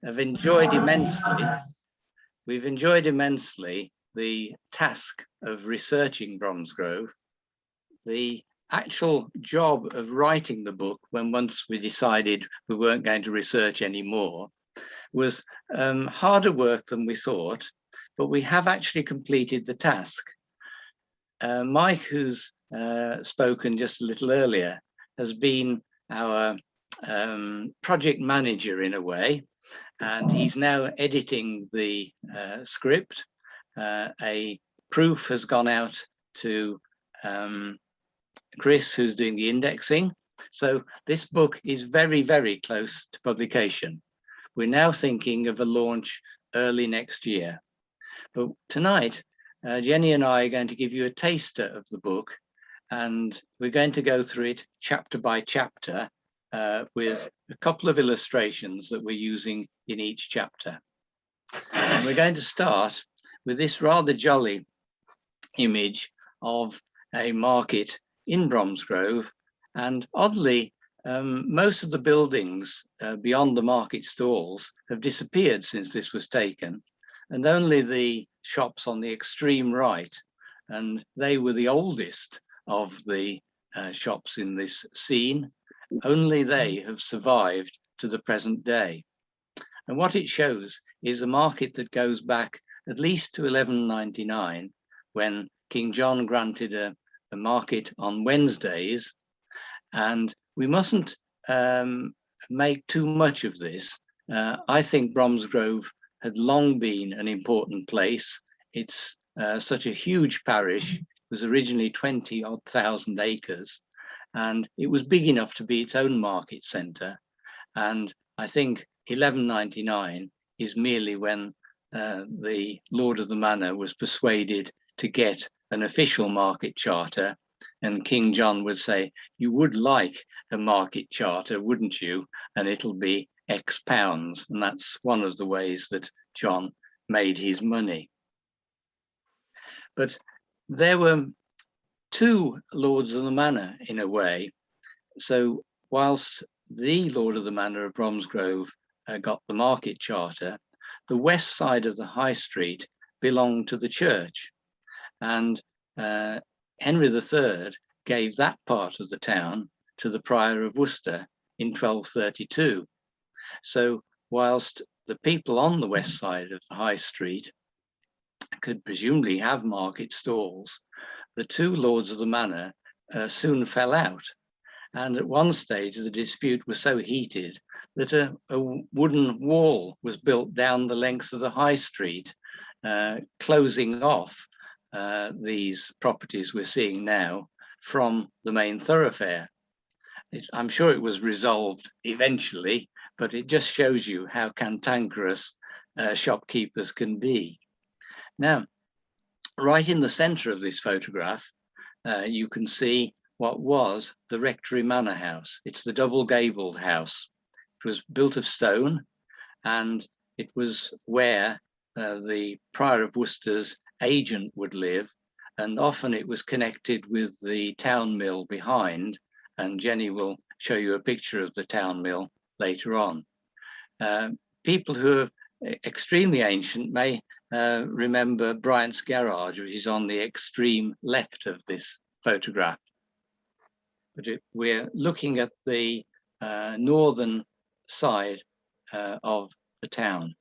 have enjoyed immensely. We've enjoyed immensely the task of researching Bromsgrove. The actual job of writing the book, when once we decided we weren't going to research anymore, was harder work than we thought, but we have actually completed the task. Mike, who's spoken just a little earlier, has been our project manager in a way, and he's now editing the script. A proof has gone out to Chris, who's doing the indexing. So this book is very, very close to publication. We're now thinking of a launch early next year. But tonight, Jenny and I are going to give you a taster of the book, and we're going to go through it chapter by chapter with a couple of illustrations that we're using in each chapter. And we're going to start with this rather jolly image of a market in Bromsgrove, and oddly, most of the buildings beyond the market stalls have disappeared since this was taken, and only the shops on the extreme right, and they were the oldest of the shops in this scene, only they have survived to the present day. And what it shows is a market that goes back at least to 1199, when King John granted a market on Wednesdays. And we mustn't make too much of this. I think Bromsgrove had long been an important place. It's such a huge parish. It was originally 20,000 acres, and it was big enough to be its own market centre. And I think 1199 is merely when the Lord of the Manor was persuaded to get an official market charter, and King John would say, you would like a market charter, wouldn't you? And it'll be X pounds. And that's one of the ways that John made his money. But there were two Lords of the Manor in a way. So whilst the Lord of the Manor of Bromsgrove got the market charter, the west side of the High Street belonged to the church. And Henry III gave that part of the town to the Prior of Worcester in 1232. So whilst the people on the west side of the High Street could presumably have market stalls, the two Lords of the Manor soon fell out. And at one stage, the dispute was so heated that a wooden wall was built down the length of the High Street, closing off these properties we're seeing now from the main thoroughfare. I'm sure it was resolved eventually, but it just shows you how cantankerous shopkeepers can be. Now, right in the center of this photograph, you can see what was the Rectory Manor House. It's the double-gabled house. It was built of stone, and it was where the Prior of Worcester's agent would live, and often it was connected with the town mill behind, and Jenny will show you a picture of the town mill later on. People who are extremely ancient may remember Bryant's Garage, which is on the extreme left of this photograph. But we're looking at the northern side of the town.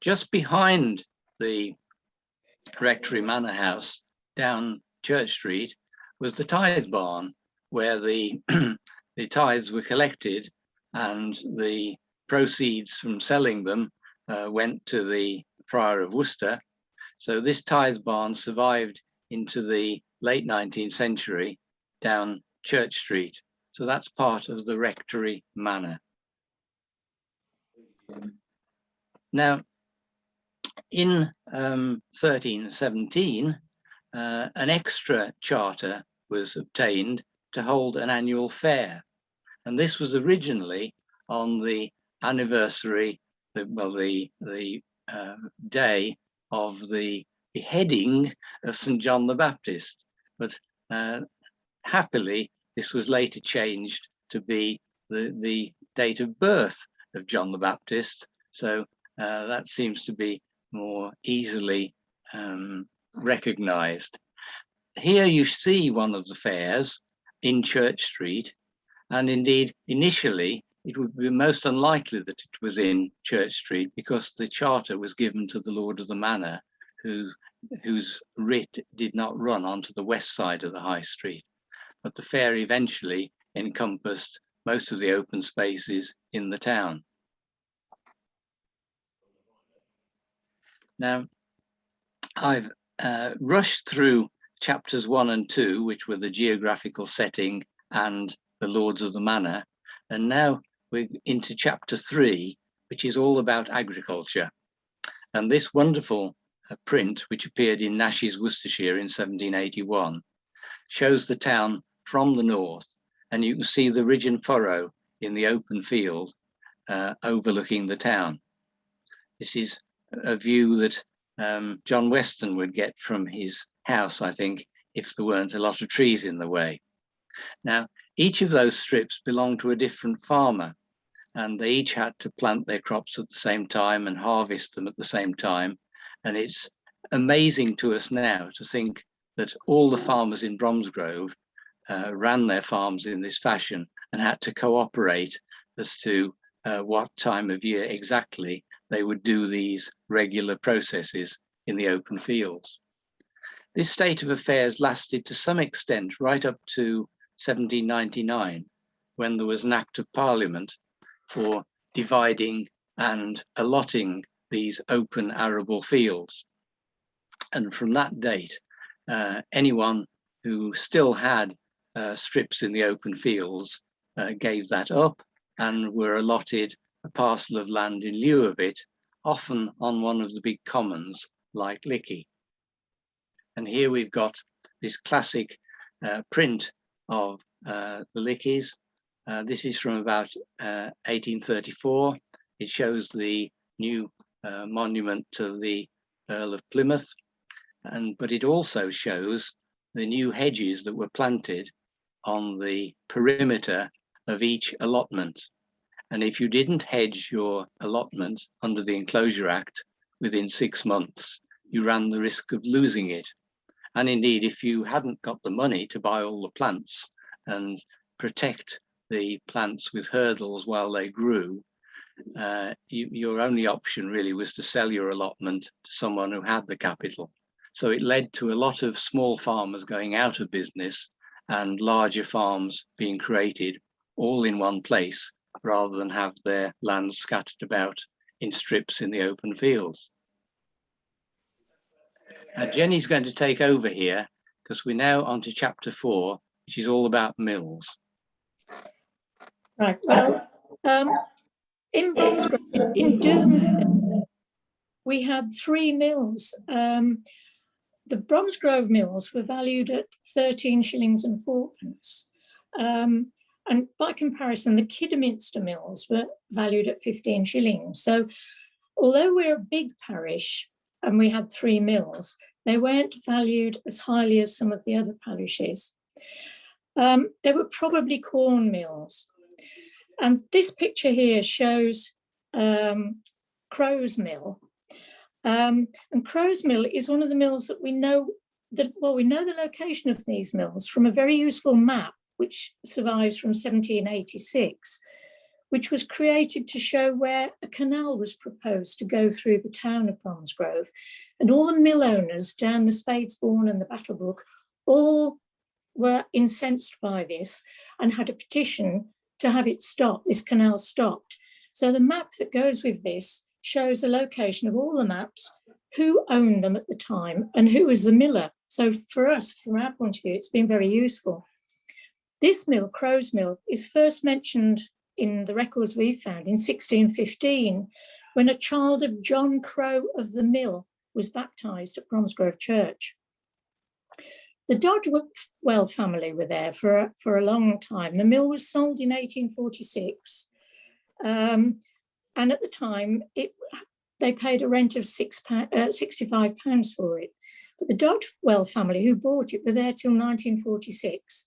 Just behind the Rectory Manor House down Church Street was the tithe barn, where the tithes were collected, and the proceeds from selling them went to the Prior of Worcester. So this tithe barn survived into the late 19th century down Church Street. So that's part of the Rectory Manor. Now, in 1317, an extra charter was obtained to hold an annual fair. And this was originally on the anniversary, the day of the beheading of St. John the Baptist. But happily, this was later changed to be the date of birth of John the Baptist. So that seems to be more easily recognised. Here you see one of the fairs in Church Street, and indeed initially it would be most unlikely that it was in Church Street, because the charter was given to the Lord of the Manor, whose writ did not run onto the west side of the High Street. But the fair eventually encompassed most of the open spaces in the town. Now, I've rushed through chapters 1 and 2, which were the geographical setting and the Lords of the Manor, and now we're into chapter 3, which is all about agriculture. And this wonderful print, which appeared in Nash's Worcestershire in 1781, shows the town from the north, and you can see the ridge and furrow in the open field overlooking the town. This is a view that John Weston would get from his house, I think, if there weren't a lot of trees in the way. Now, each of those strips belonged to a different farmer, and they each had to plant their crops at the same time and harvest them at the same time. And it's amazing to us now to think that all the farmers in Bromsgrove ran their farms in this fashion and had to cooperate as to what time of year exactly they would do these regular processes in the open fields. This state of affairs lasted to some extent right up to 1799, when there was an Act of Parliament for dividing and allotting these open arable fields. And from that date, anyone who still had strips in the open fields gave that up and were allotted a parcel of land in lieu of it, often on one of the big commons like Lickey. And here we've got this classic print of the Lickeys. This is from about 1834. It shows the new monument to the Earl of Plymouth, but it also shows the new hedges that were planted on the perimeter of each allotment. And if you didn't hedge your allotment under the Enclosure Act within 6 months, you ran the risk of losing it. And indeed, if you hadn't got the money to buy all the plants and protect the plants with hurdles while they grew, your only option really was to sell your allotment to someone who had the capital. So it led to a lot of small farmers going out of business and larger farms being created all in one place, rather than have their land scattered about in strips in the open fields. Jenny's going to take over here, because we're now on to chapter 4, which is all about mills. Right, well, in Bromsgrove, in Domesday, we had 3 mills. The Bromsgrove mills were valued at 13 shillings and 4pence. And by comparison, the Kidderminster mills were valued at 15 shillings. So although we're a big parish and we had 3 mills, they weren't valued as highly as some of the other parishes. They were probably corn mills. And this picture here shows Crow's Mill. And Crow's Mill is one of the mills that we know that, well, we know the location of these mills from a very useful map which survives from 1786, which was created to show where a canal was proposed to go through the town of Bromsgrove. And all the mill owners down the Spadesbourne and the Battlebrook all were incensed by this and had a petition to have it stopped, this canal stopped. So the map that goes with this shows the location of all the maps, who owned them at the time, and who was the miller. So for us, from our point of view, it's been very useful. This mill, Crow's Mill, is first mentioned in the records we've found in 1615, when a child of John Crow of the Mill was baptised at Bromsgrove Church. The Dodwell family were there for a long time. The mill was sold in 1846, and at the time they paid a rent of £65 for it. But the Dodwell family who bought it were there till 1946.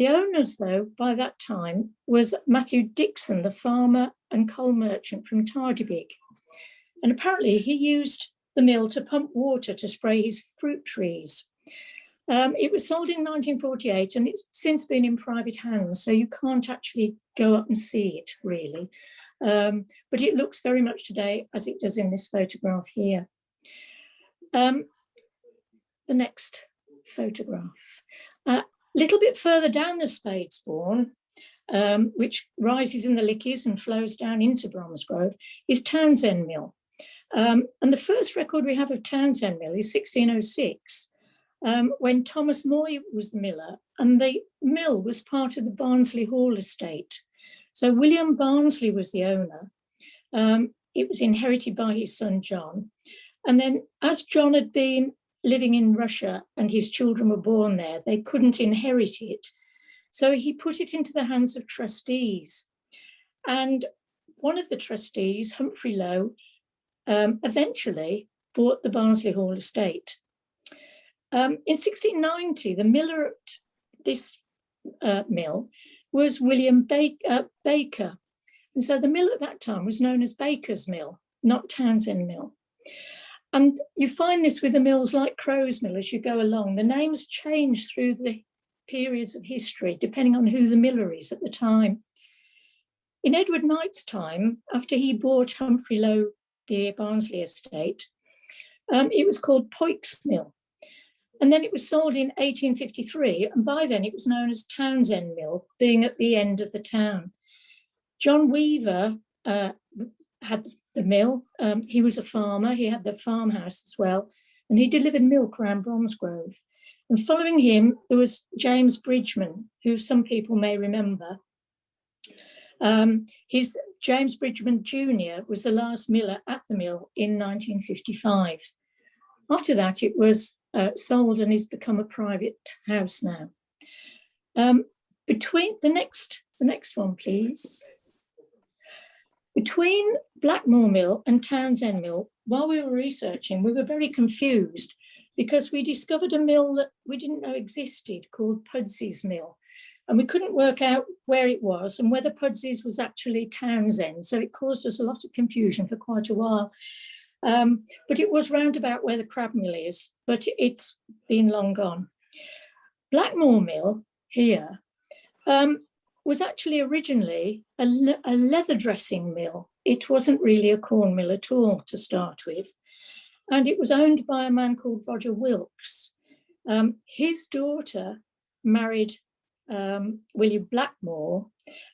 The owners, though, by that time was Matthew Dixon, the farmer and coal merchant from Tardebigge. And apparently he used the mill to pump water to spray his fruit trees. It was sold in 1948 and it's since been in private hands, so you can't actually go up and see it really. But it looks very much today as it does in this photograph here. The next photograph. A little bit further down the Spadesbourne, which rises in the Lickies and flows down into Bromsgrove, is Townsend Mill. And the first record we have of Townsend Mill is 1606, when Thomas Moy was the miller, and the mill was part of the Barnsley Hall estate. So William Barnsley was the owner. It was inherited by his son John. And then as John had been living in Russia and his children were born there, they couldn't inherit it. So he put it into the hands of trustees. And one of the trustees, Humphrey Lowe, eventually bought the Barnsley Hall estate. In 1690, the miller at this mill was William Baker. And so the mill at that time was known as Baker's Mill, not Townsend Mill. And you find this with the mills like Crow's Mill as you go along. The names change through the periods of history, depending on who the miller is at the time. In Edward Knight's time, after he bought Humphrey Lowe, the Barnsley estate, it was called Poyk's Mill. And then it was sold in 1853, and by then it was known as Townsend Mill, being at the end of the town. John Weaver had the mill. He was a farmer. He had the farmhouse as well, and he delivered milk around Bromsgrove. And following him, there was James Bridgman, who some people may remember. James Bridgman Jr. was the last miller at the mill in 1955. After that, it was sold and has become a private house now. Between the next one, please. Between Blackmoor Mill and Townsend Mill, while we were researching, we were very confused because we discovered a mill that we didn't know existed called Pudsey's Mill. And we couldn't work out where it was and whether Pudsey's was actually Townsend. So it caused us a lot of confusion for quite a while. But it was round about where the Crab Mill is, but it's been long gone. Blackmoor Mill here was actually originally a leather dressing mill. It wasn't really a corn mill at all to start with. And it was owned by a man called Roger Wilkes. His daughter married William Blackmoor,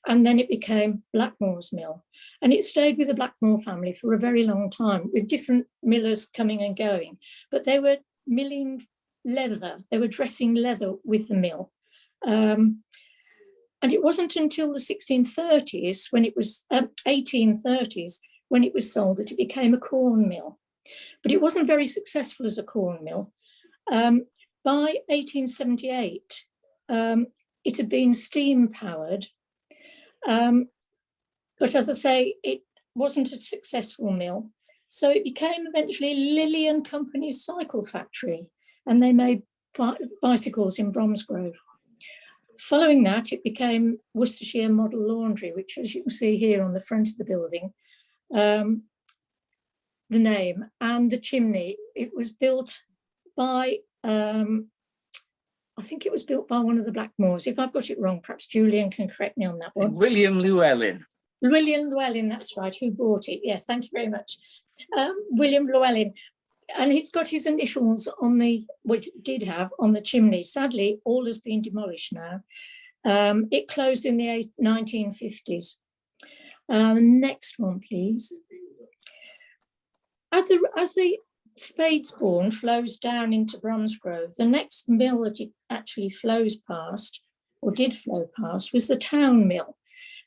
and then it became Blackmoor's Mill. And it stayed with the Blackmoor family for a very long time, with different millers coming and going. But they were milling leather. They were dressing leather with the mill. And it wasn't until the 1830s, when it was sold, that it became a corn mill. But it wasn't very successful as a corn mill. By 1878, it had been steam powered. But as I say, it wasn't a successful mill. So it became eventually Lilly and Company's cycle factory, and they made bicycles in Bromsgrove. Following that, it became Worcestershire Model Laundry, which, as you can see here on the front of the building, the name and the chimney. It was built by, I think it was built by one of the Blackmoors. If I've got it wrong, perhaps Julian can correct me on that one. William Llewellyn. William Llewellyn, that's right, who bought it. Yes, thank you very much. William Llewellyn. And he's got his initials on which it did have, on the chimney. Sadly, all has been demolished now. It closed in the 1950s. Next one, please. As the Spadesbourne flows down into Bromsgrove, the next mill that it actually flows past, or did flow past, was the Town Mill.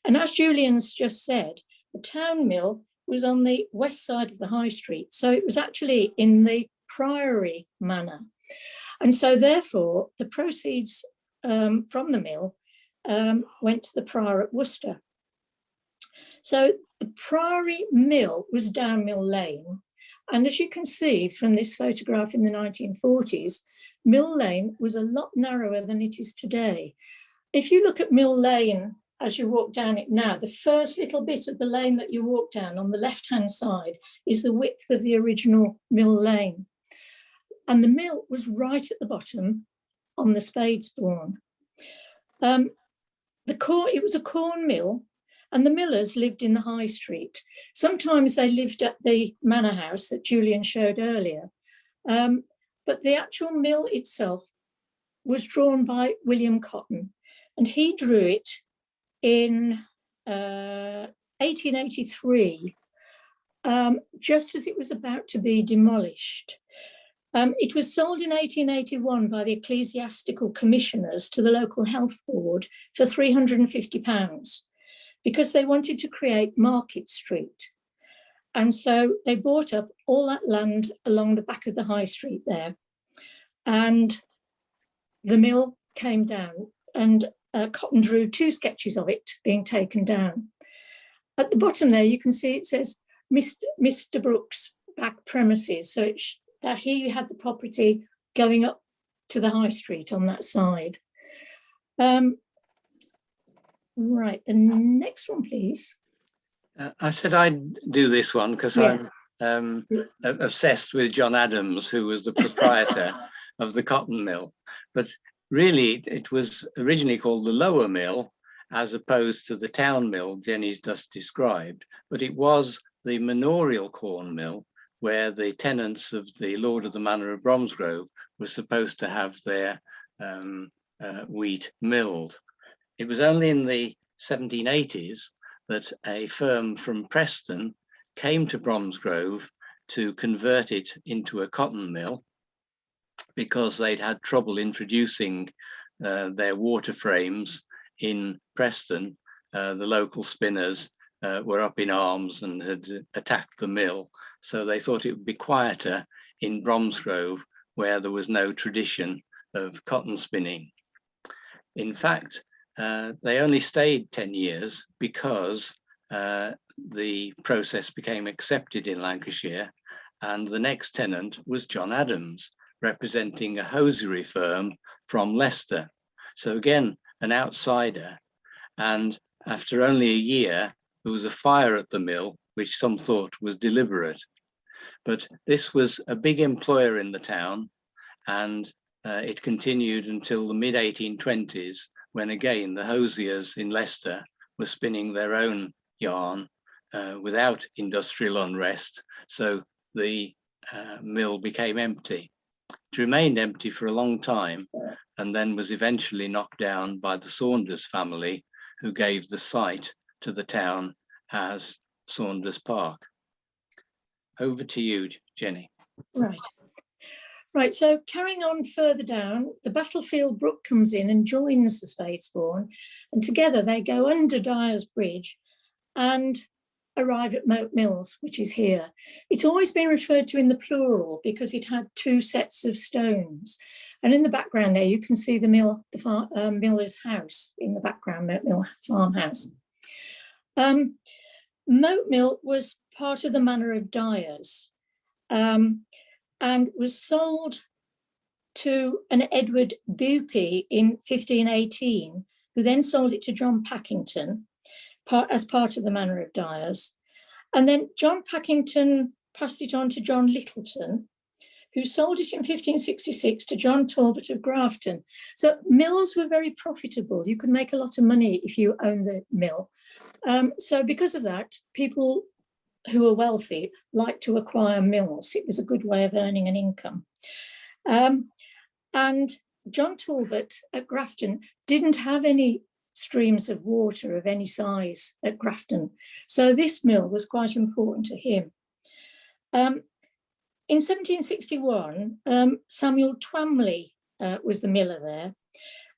And as Julian's just said, the Town Mill was on the west side of the High Street. So it was actually in the Priory Manor. And so therefore, the proceeds from the mill went to the Prior at Worcester. So the Priory Mill was down Mill Lane. And as you can see from this photograph in the 1940s, Mill Lane was a lot narrower than it is today. if you look at Mill Lane as you walk down it now, the first little bit of the lane that you walk down on the left-hand side is the width of the original Mill Lane. And the mill was right at the bottom on the Spadesbourne. It was a corn mill, and the millers lived in the high street. Sometimes they lived at the manor house that Julian showed earlier. But the actual mill itself was drawn by William Cotton, and he drew it in 1883, just as it was about to be demolished. It was sold in 1881 by the ecclesiastical commissioners to the local health board for £350 because they wanted to create Market Street. And so they bought up all that land along the back of the high street there. And the mill came down, and Cotton drew 2 sketches of it being taken down. At the bottom there, you can see it says Mr. Brook's back premises. So he had the property going up to the high street on that side. Right, the next one, please. I said I'd do this one because yes. I'm obsessed with John Adams, who was the proprietor of the cotton mill. But really, it was originally called the Lower Mill, as opposed to the town mill Jenny's just described. But it was the manorial corn mill, where the tenants of the Lord of the Manor of Bromsgrove were supposed to have their wheat milled. It was only in the 1780s that a firm from Preston came to Bromsgrove to convert it into a cotton mill because they'd had trouble introducing their water frames in Preston. The local spinners were up in arms and had attacked the mill. So they thought it would be quieter in Bromsgrove, where there was no tradition of cotton spinning. In fact, they only stayed 10 years because the process became accepted in Lancashire, and the next tenant was John Adams, representing a hosiery firm from Leicester. So again, an outsider. And after only a year, there was a fire at the mill, which some thought was deliberate. But this was a big employer in the town, and it continued until the mid-1820s, when again the hosiers in Leicester were spinning their own yarn without industrial unrest. So the mill became empty. It remained empty for a long time, and then was eventually knocked down by the Saunders family, who gave the site to the town as Saunders Park. Over to you, Jenny. Right, so carrying on further down, the Battlefield Brook comes in and joins the Spadesbourne, and together they go under Dyer's Bridge and arrive at Moat Mills, which is here. It's always been referred to in the plural because it had 2 sets of stones. And in the background there, you can see the mill, miller's house in the background, Moat Mill farmhouse. Moat Mill was part of the Manor of Dyers, and was sold to an Edward Bupey in 1518, who then sold it to John Packington as part of the Manor of Dyers. And then John Packington passed it on to John Littleton, who sold it in 1566 to John Talbot of Grafton. So mills were very profitable. You could make a lot of money if you owned the mill. So because of that, people who were wealthy liked to acquire mills. It was a good way of earning an income. And John Talbot at Grafton didn't have any streams of water of any size at Grafton. So this mill was quite important to him. In 1761, Samuel Twamley was the miller there,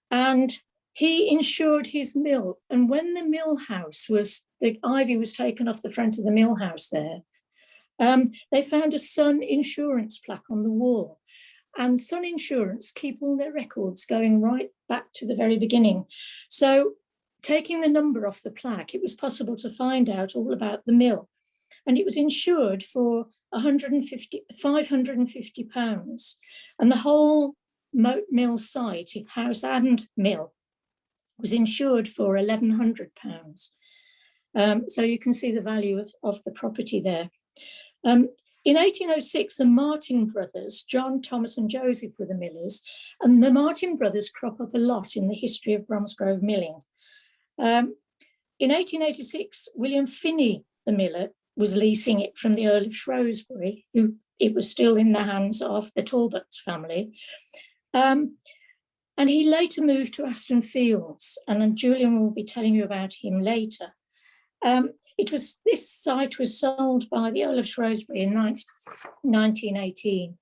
and he insured his mill. And when the mill house the ivy was taken off the front of the mill house there, they found a Sun Insurance plaque on the wall. And Sun Insurance keep all their records going right back to the very beginning. So taking the number off the plaque, it was possible to find out all about the mill. And it was insured for £550. And the whole Moat Mill site, house and mill, was insured for £1,100. So you can see the value of the property there. In 1806, the Martin brothers, John, Thomas and Joseph, were the millers, and the Martin brothers crop up a lot in the history of Bromsgrove milling. In 1886, William Finney, the miller, was leasing it from the Earl of Shrewsbury, who it was still in the hands of the Talbots family. And he later moved to Aston Fields, and Julian will be telling you about him later. This site was sold by the Earl of Shrewsbury in 1918.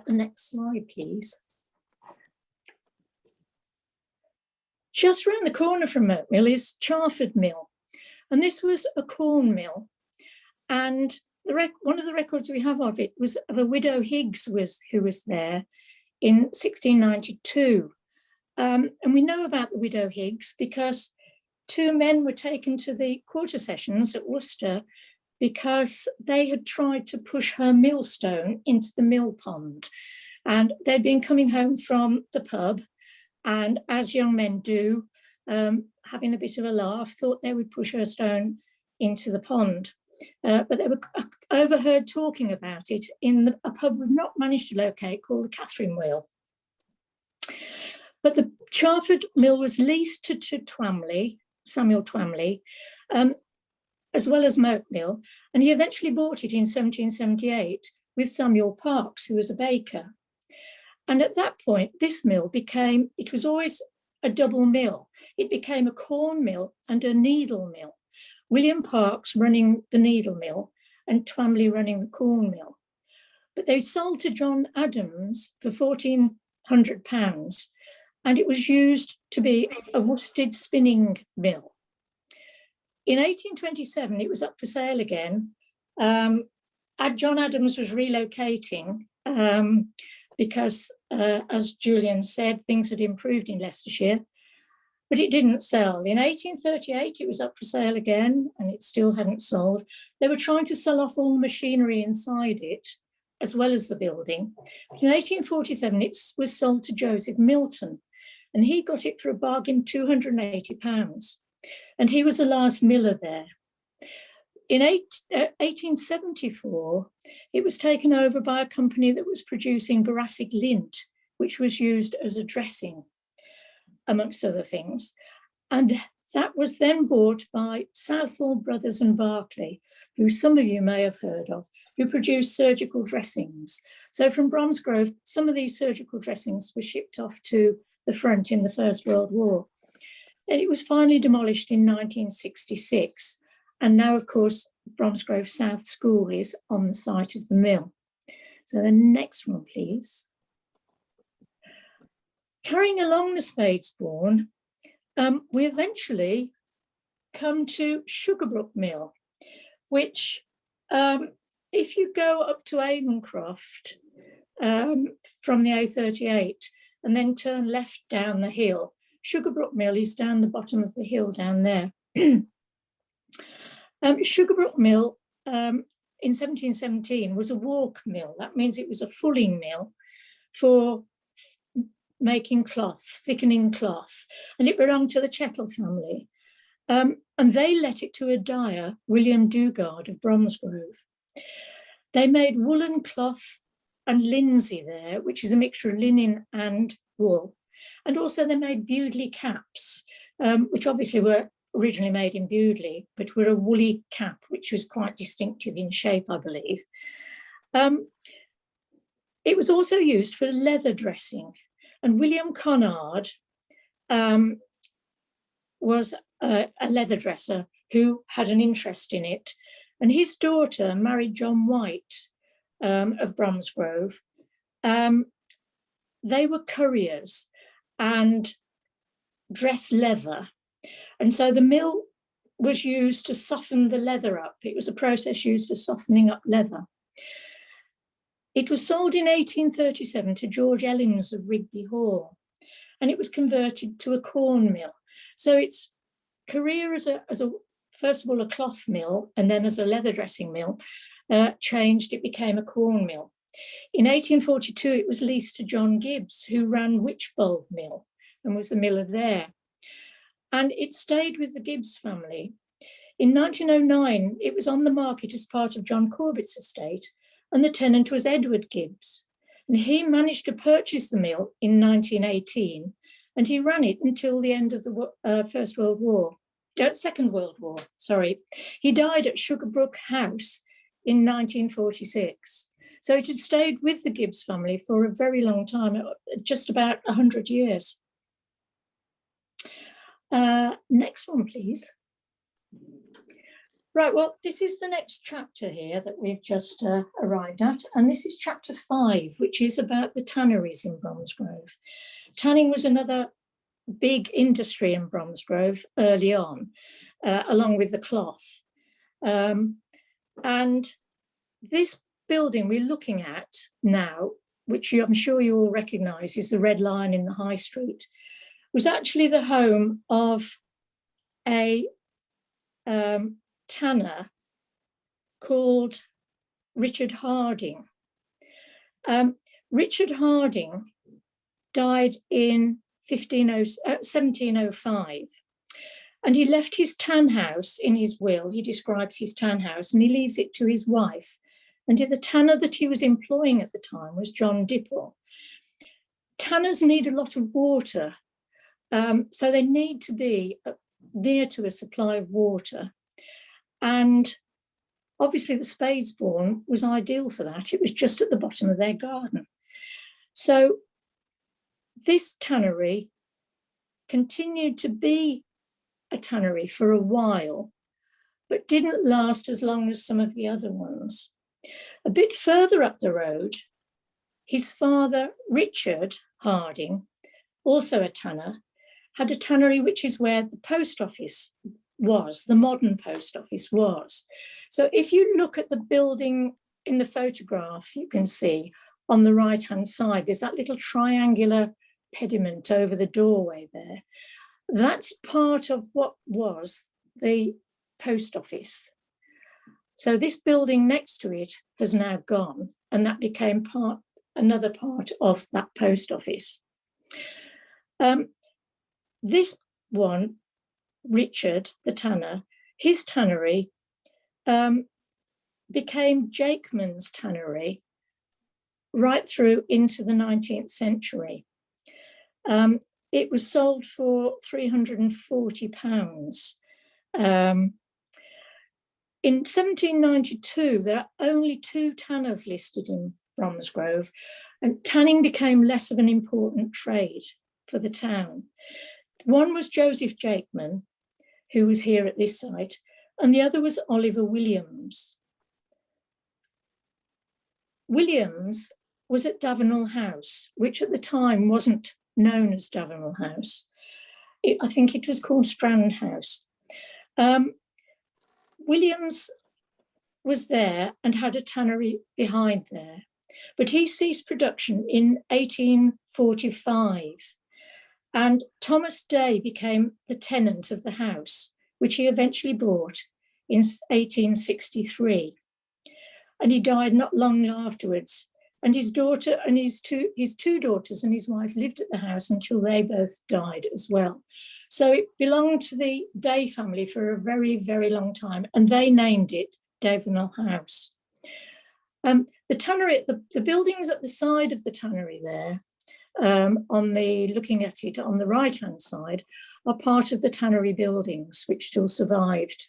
Next slide, please. Just around the corner from Moat Mill is Charford Mill, and this was a corn mill. And one of the records we have of it was of a widow Higgs who was there in 1692. And we know about the widow Higgs because 2 men were taken to the quarter sessions at Worcester because they had tried to push her millstone into the mill pond. And they'd been coming home from the pub, and as young men do, having a bit of a laugh, thought they would push her stone into the pond. But they were overheard talking about it in a pub we've not managed to locate called the Catherine Wheel. But the Charford Mill was leased to Samuel Twamley, as well as Moat Mill, and he eventually bought it in 1778 with Samuel Parks, who was a baker. And at that point, this mill it was always a double mill. It became a corn mill and a needle mill. William Parks running the needle mill and Twamley running the corn mill. But they sold to John Adams for £1,400, and it was used to be a worsted spinning mill. In 1827, it was up for sale again. John Adams was relocating because, as Julian said, things had improved in Leicestershire, but it didn't sell. In 1838, it was up for sale again, and it still hadn't sold. They were trying to sell off all the machinery inside it, as well as the building. But in 1847, it was sold to Joseph Milton, and he got it for a bargain, £280. And he was the last miller there. In 1874, it was taken over by a company that was producing boracic lint, which was used as a dressing, amongst other things. And that was then bought by Southall Brothers and Barclay, who some of you may have heard of, who produced surgical dressings. So from Bromsgrove, some of these surgical dressings were shipped off to the front in the First World War. And it was finally demolished in 1966. And now, of course, Bromsgrove South School is on the site of the mill. So the next one, please. Carrying along the Spadesbourne, we eventually come to Sugarbrook Mill, which, if you go up to Avencroft from the A38 and then turn left down the hill, Sugarbrook Mill is down the bottom of the hill down there. Sugarbrook Mill in 1717 was a walk mill. That means it was a fulling mill for making cloth, thickening cloth, and it belonged to the Chettle family. And they let it to a dyer, William Dugard of Bromsgrove. They made woolen cloth and linsey there, which is a mixture of linen and wool. And also they made Bewdley caps, which obviously were originally made in Bewdley, but were a woolly cap, which was quite distinctive in shape, I believe. It was also used for leather dressing, and William Connard was a leather dresser who had an interest in it, and his daughter married John White of Bromsgrove. They were curriers and dressed leather. And so the mill was used to soften the leather up. It was a process used for softening up leather. It was sold in 1837 to George Ellings of Rigby Hall, and it was converted to a corn mill. So its career as a first of all, a cloth mill, and then as a leather dressing mill, changed. It became a corn mill. In 1842, it was leased to John Gibbs, who ran Witchbold Mill, and was the miller there. And it stayed with the Gibbs family. In 1909, it was on the market as part of John Corbett's estate, and the tenant was Edward Gibbs. And he managed to purchase the mill in 1918, and he ran it until the end of the Second World War, sorry. He died at Sugarbrook House in 1946. So it had stayed with the Gibbs family for a very long time, just about 100 years. Next one, please. Right, well, this is the next chapter here that we've just arrived at, and this is chapter 5, which is about the tanneries in Bromsgrove. Tanning was another big industry in Bromsgrove early on, along with the cloth. And this building we're looking at now, which I'm sure you all recognise, is the Red Lion in the High Street, was actually the home of a tanner called Richard Harding. Richard Harding died in 1705, and he left his tan house in his will. He describes his tan house and he leaves it to his wife. And the tanner that he was employing at the time was John Dipple. Tanners need a lot of water, so they need to be near to a supply of water. And obviously the Spadesbourne was ideal for that. It was just at the bottom of their garden. So this tannery continued to be a tannery for a while, but didn't last as long as some of the other ones. A bit further up the road, his father, Richard Harding, also a tanner, had a tannery, which is where the post office was, the modern post office was. So if you look at the building in the photograph, you can see on the right-hand side, there's that little triangular pediment over the doorway there. That's part of what was the post office. So this building next to it has now gone, and that became another part of that post office. This one, Richard, the tanner, his tannery became Jakeman's tannery right through into the 19th century. It was sold for £340. In 1792, there are only 2 tanners listed in Bromsgrove, and tanning became less of an important trade for the town. One was Joseph Jakeman, who was here at this site, and the other was Oliver Williams. Williams was at Davenall House, which at the time wasn't known as Davenall House. I think it was called Strand House. Williams was there and had a tannery behind there, but he ceased production in 1845, and Thomas Day became the tenant of the house, which he eventually bought in 1863. And he died not long afterwards. And his daughter and his two daughters and his wife lived at the house until they both died as well. So it belonged to the Day family for a very, very long time, and they named it Davenall House. The tannery, the buildings at the side of the tannery there, looking at it on the right-hand side, are part of the tannery buildings, which still survived.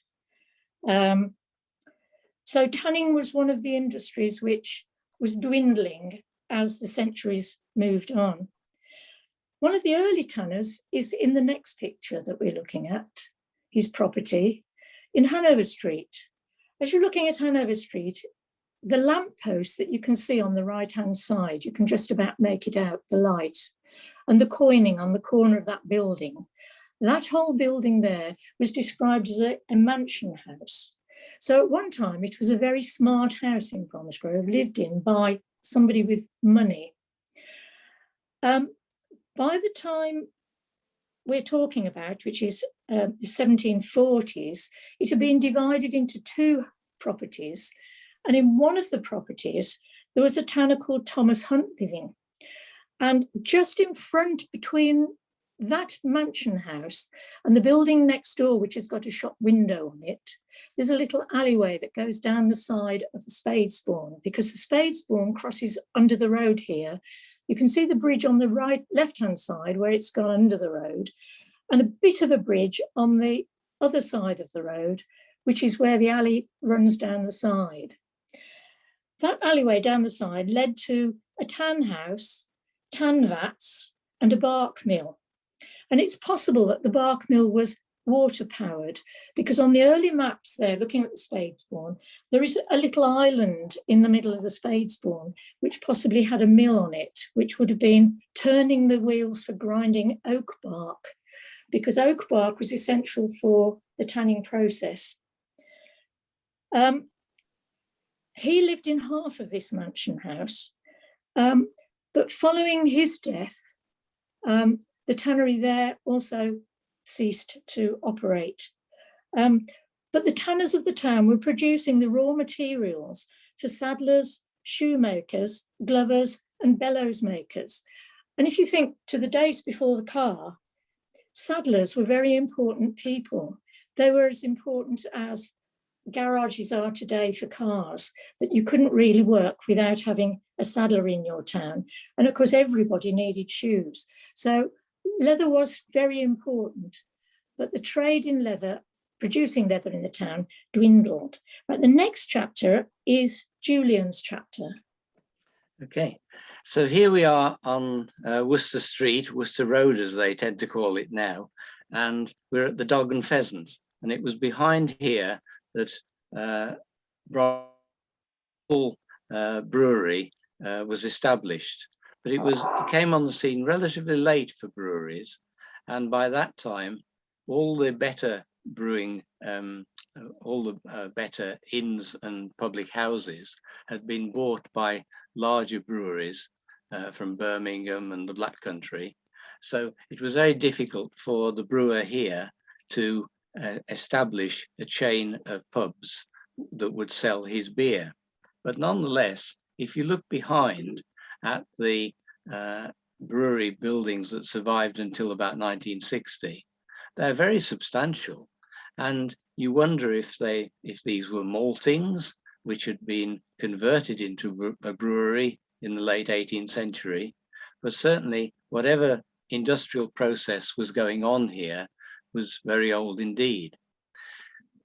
So tanning was one of the industries which was dwindling as the centuries moved on. One of the early tanners is in the next picture that we're looking at, his property in Hanover Street. As you're looking at Hanover Street, the lamppost that you can see on the right-hand side, you can just about make it out, the light, and the coining on the corner of that building. That whole building there was described as a mansion house. So at one time, it was a very smart house in Bromsgrove, lived in by somebody with money. By the time we're talking about, which is the 1740s, it had been divided into 2 properties. And in one of the properties, there was a tanner called Thomas Hunt living. And just in front between that mansion house and the building next door, which has got a shop window on it, there's a little alleyway that goes down the side of the Spadesbourne, because the Spadesbourne crosses under the road here. You can see the bridge on the left-hand side where it's gone under the road, and a bit of a bridge on the other side of the road, which is where the alley runs down the side. That alleyway down the side led to a tan house, tan vats, and a bark mill. And it's possible that the bark mill was water powered, because on the early maps there, looking at the Spadesbourne, there is a little island in the middle of the Spadesbourne, which possibly had a mill on it, which would have been turning the wheels for grinding oak bark, because oak bark was essential for the tanning process. He lived in half of this mansion house, but following his death, the tannery there also ceased to operate. But the tanners of the town were producing the raw materials for saddlers, shoemakers, glovers, and bellows makers. And if you think to the days before the car, saddlers were very important people. They were as important as garages are today for cars, that you couldn't really work without having a saddler in your town. And of course, everybody needed shoes. So leather was very important, but the trade in leather, producing leather in the town, dwindled. But the next chapter is Julian's chapter. Okay, so here we are on Worcester Street, Worcester Road as they tend to call it now, and we're at the Dog and Pheasant, and it was behind here that Brewery was established. But it came on the scene relatively late for breweries, and by that time, all the better brewing, all the better inns and public houses had been bought by larger breweries from Birmingham and the Black Country. So it was very difficult for the brewer here to establish a chain of pubs that would sell his beer. But nonetheless, if you look behind at the brewery buildings that survived until about 1960, they're very substantial. And you wonder if these were maltings, which had been converted into a brewery in the late 18th century. But certainly whatever industrial process was going on here was very old indeed.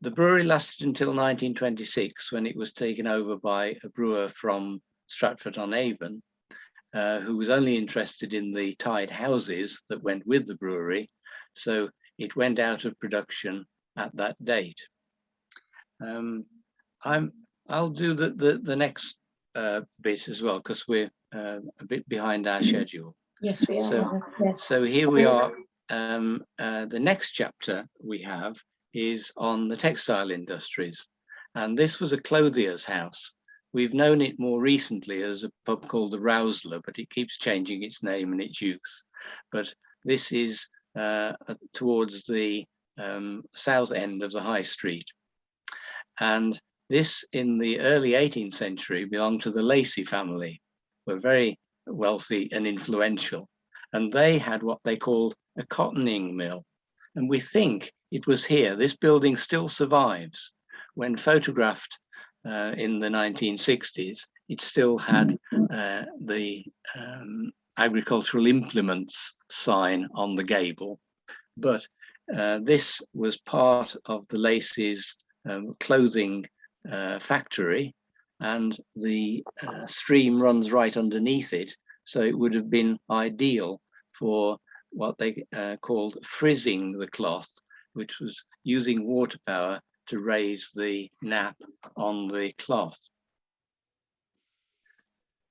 The brewery lasted until 1926, when it was taken over by a brewer from Stratford-on-Avon, who was only interested in the tied houses that went with the brewery. So it went out of production at that date. I'll do the next bit as well, because we're a bit behind our schedule. Yes, we are. So here we are. The next chapter we have is on the textile industries. And this was a clothier's house. We've known it more recently as a pub called the Rousler, but it keeps changing its name and its use. But this is towards the south end of the High Street. And this, in the early 18th century, belonged to the Lacey family, who were very wealthy and influential. And they had what they called a cottoning mill. And we think it was here. This building still survives. When photographed in the 1960s, it still had the agricultural implements sign on the gable. But this was part of the Lacey's clothing factory, and the stream runs right underneath it. So it would have been ideal for what they called frizzing the cloth, which was using water power to raise the nap on the cloth.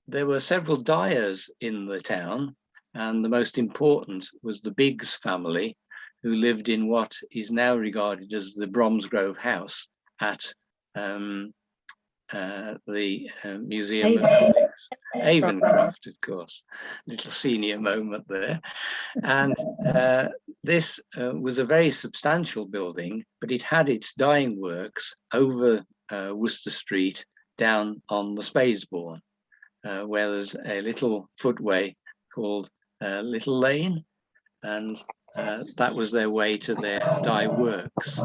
There were several dyers in the town, and the most important was the Biggs family, who lived in what is now regarded as the Bromsgrove house at the Museum of Buildings. Avoncroft, of course, little senior moment there. And this was a very substantial building, but it had its dyeing works over Worcester Street down on the Spadesbourne, where there's a little footway called Little Lane, and that was their way to their dye works.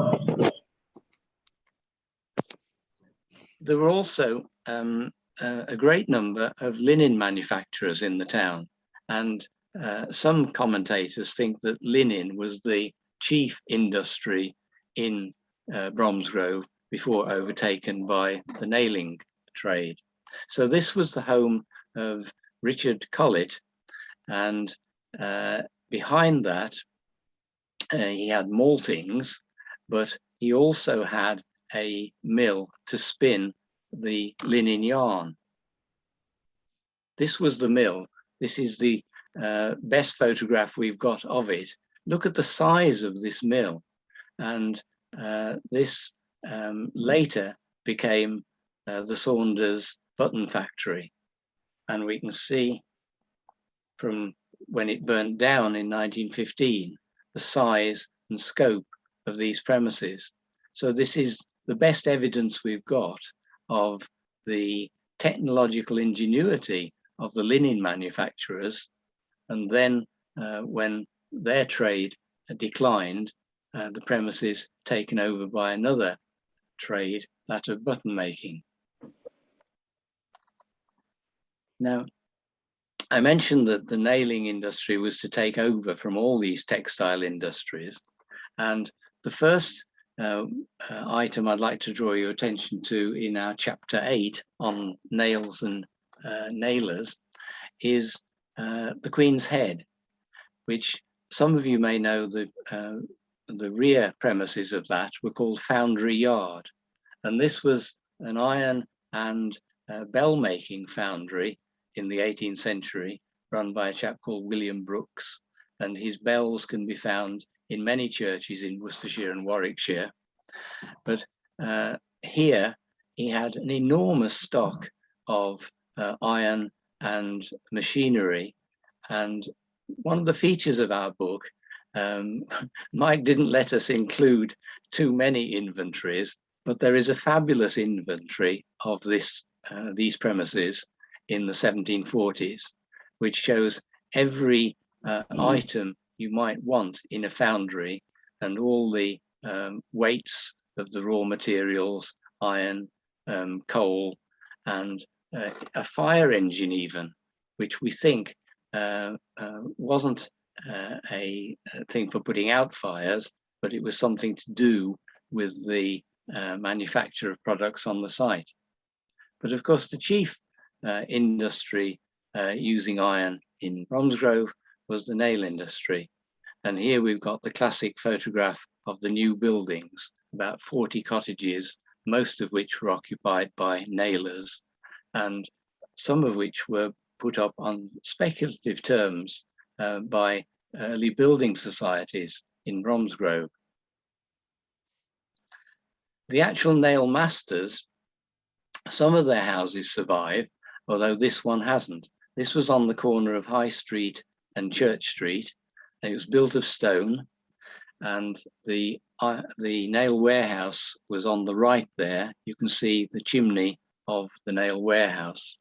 There were also a great number of linen manufacturers in the town, and some commentators think that linen was the chief industry in Bromsgrove before overtaken by the nailing trade. So this was the home of Richard Collett, and behind that he had maltings, but he also had a mill to spin the linen yarn. This was the mill. This is the best photograph we've got of it. Look at the size of this mill. And this later became the Saunders button factory. And we can see from when it burnt down in 1915, the size and scope of these premises. So this is the best evidence we've got of the technological ingenuity of the linen manufacturers. And then when their trade declined, the premises taken over by another trade, that of button making. Now, I mentioned that the nailing industry was to take over from all these textile industries. And the first item I'd like to draw your attention to in our chapter 8 on nails and nailers is the Queen's Head, which some of you may know the rear premises of that were called Foundry Yard. And this was an iron and bell making foundry in the 18th century, run by a chap called William Brooks. And his bells can be found in many churches in Worcestershire and Warwickshire. But here he had an enormous stock of iron and machinery. And one of the features of our book, Mike didn't let us include too many inventories, but there is a fabulous inventory of these premises in the 1740s, which shows every item you might want in a foundry and all the weights of the raw materials, iron, coal, and a fire engine even, which we think wasn't a thing for putting out fires, but it was something to do with the manufacture of products on the site. But of course, the chief industry using iron in Bromsgrove was the nail industry. And here we've got the classic photograph of the new buildings, about 40 cottages, most of which were occupied by nailers, and some of which were put up on speculative terms by early building societies in Bromsgrove. The actual nail masters, some of their houses survive, although this one hasn't. This was on the corner of High Street and Church Street. It was built of stone, and the nail warehouse was on the right there. You can see the chimney of the nail warehouse.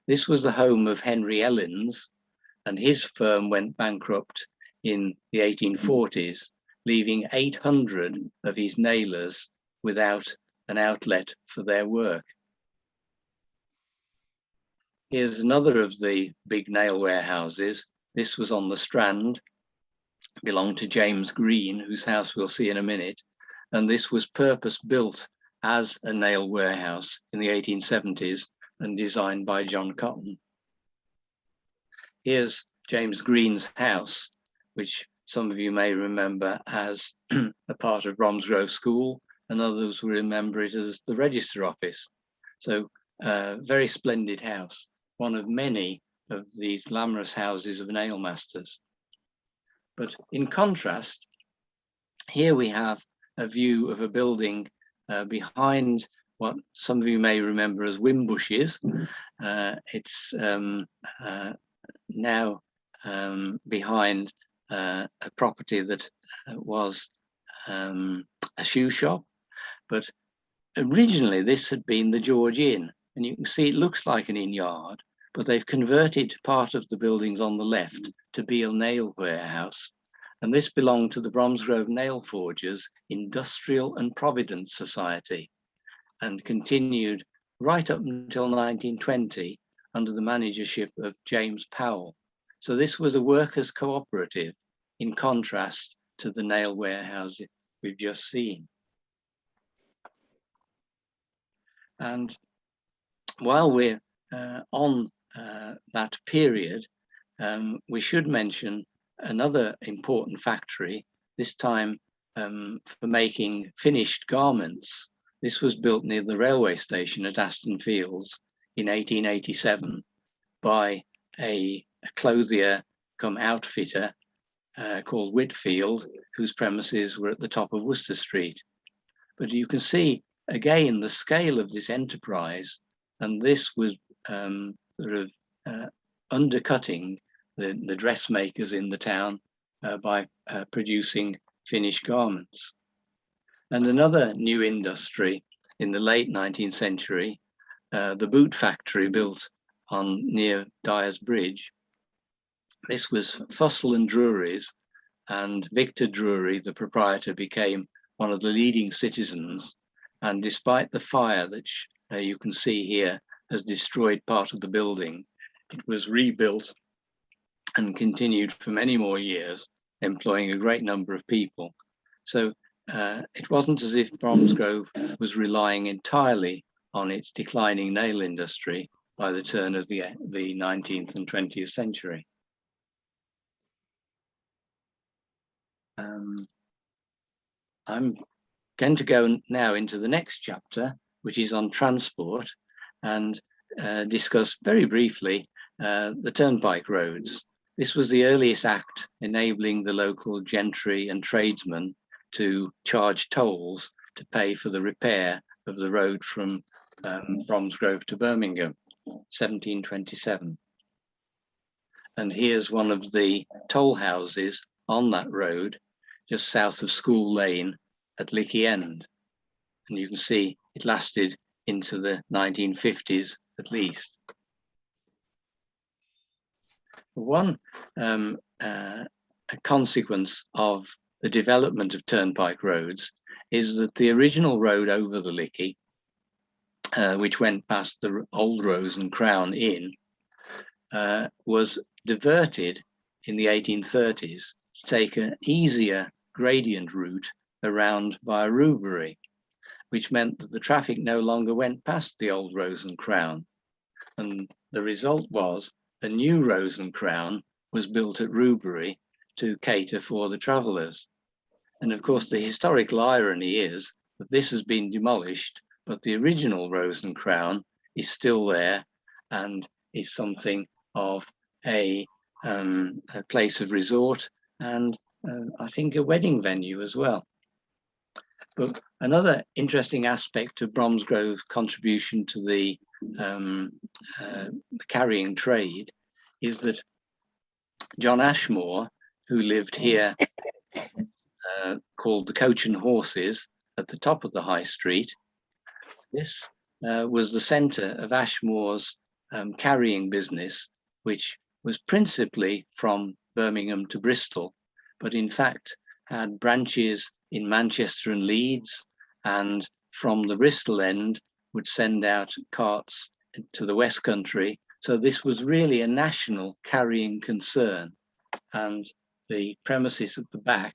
This was the home of Henry Ellins, and his firm went bankrupt in the 1840s, leaving 800 of his nailers without an outlet for their work. Here's another of the big nail warehouses. This was on the Strand, belonged to James Green, whose house we'll see in a minute. And this was purpose built as a nail warehouse in the 1870s and designed by John Cotton. Here's James Green's house, which some of you may remember as a part of Bromsgrove School, and others will remember it as the register office. So very splendid house, one of many of these glamorous houses of nail masters. But in contrast, here we have a view of a building behind what some of you may remember as Wimbushes. It's now behind a property that was a shoe shop, but originally this had been the George Inn, and you can see it looks like an inn yard, but they've converted part of the buildings on the left to be a nail warehouse, and this belonged to the Bromsgrove Nail Forgers Industrial and Providence Society, and continued right up until 1920 under the managership of James Powell. So this was a workers' cooperative, in contrast to the nail warehouse we've just seen. And while we're on that period, we should mention another important factory, this time for making finished garments. This was built near the railway station at Aston Fields in 1887 by a clothier come outfitter called Whitfield, whose premises were at the top of Worcester Street. But you can see again the scale of this enterprise, and this was sort of undercutting the dressmakers in the town by producing finished garments. And another new industry in the late 19th century, the boot factory built on near Dyer's Bridge. This was Fussell and Drury's, and Victor Drury, the proprietor, became one of the leading citizens. And despite the fire that you can see here has destroyed part of the building, it was rebuilt and continued for many more years, employing a great number of people. So it wasn't as if Bromsgrove was relying entirely on its declining nail industry by the turn of the 19th and 20th century. I'm going to go now into the next chapter, which is on transport, and discuss very briefly the Turnpike Roads. This was the earliest act enabling the local gentry and tradesmen to charge tolls to pay for the repair of the road from Bromsgrove to Birmingham, 1727. And here's one of the toll houses on that road, just south of School Lane at Lickey End. And you can see it lasted into the 1950s at least. One a consequence of the development of Turnpike Roads is that the original road over the Lickey, which went past the old Rose and Crown Inn, was diverted in the 1830s to take an easier gradient route around via Rubery, which meant that the traffic no longer went past the old Rose and Crown. And the result was a new Rose and Crown was built at Rubery to cater for the travellers. And of course, the historical irony is that this has been demolished, but the original Rose and Crown is still there and is something of a place of resort and I think a wedding venue as well. But another interesting aspect of Bromsgrove's contribution to the carrying trade is that John Ashmore, who lived here, called the Coach and Horses at the top of the High Street. This was the centre of Ashmore's carrying business, which was principally from Birmingham to Bristol, but in fact had branches in Manchester and Leeds, and from the Bristol end would send out carts to the West Country. So this was really a national carrying concern. And the premises at the back,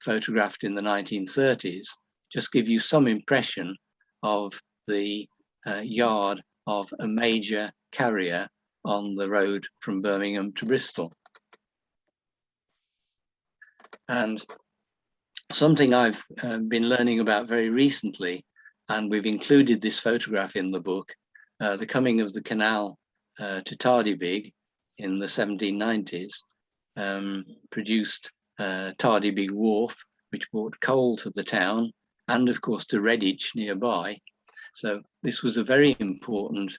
photographed in the 1930s, just give you some impression of the yard of a major carrier on the road from Birmingham to Bristol. And something I've been learning about very recently, and we've included this photograph in the book, the coming of the canal to Tardybig in the 1790s produced Tardybig Wharf, which brought coal to the town and of course to Redditch nearby. So this was a very important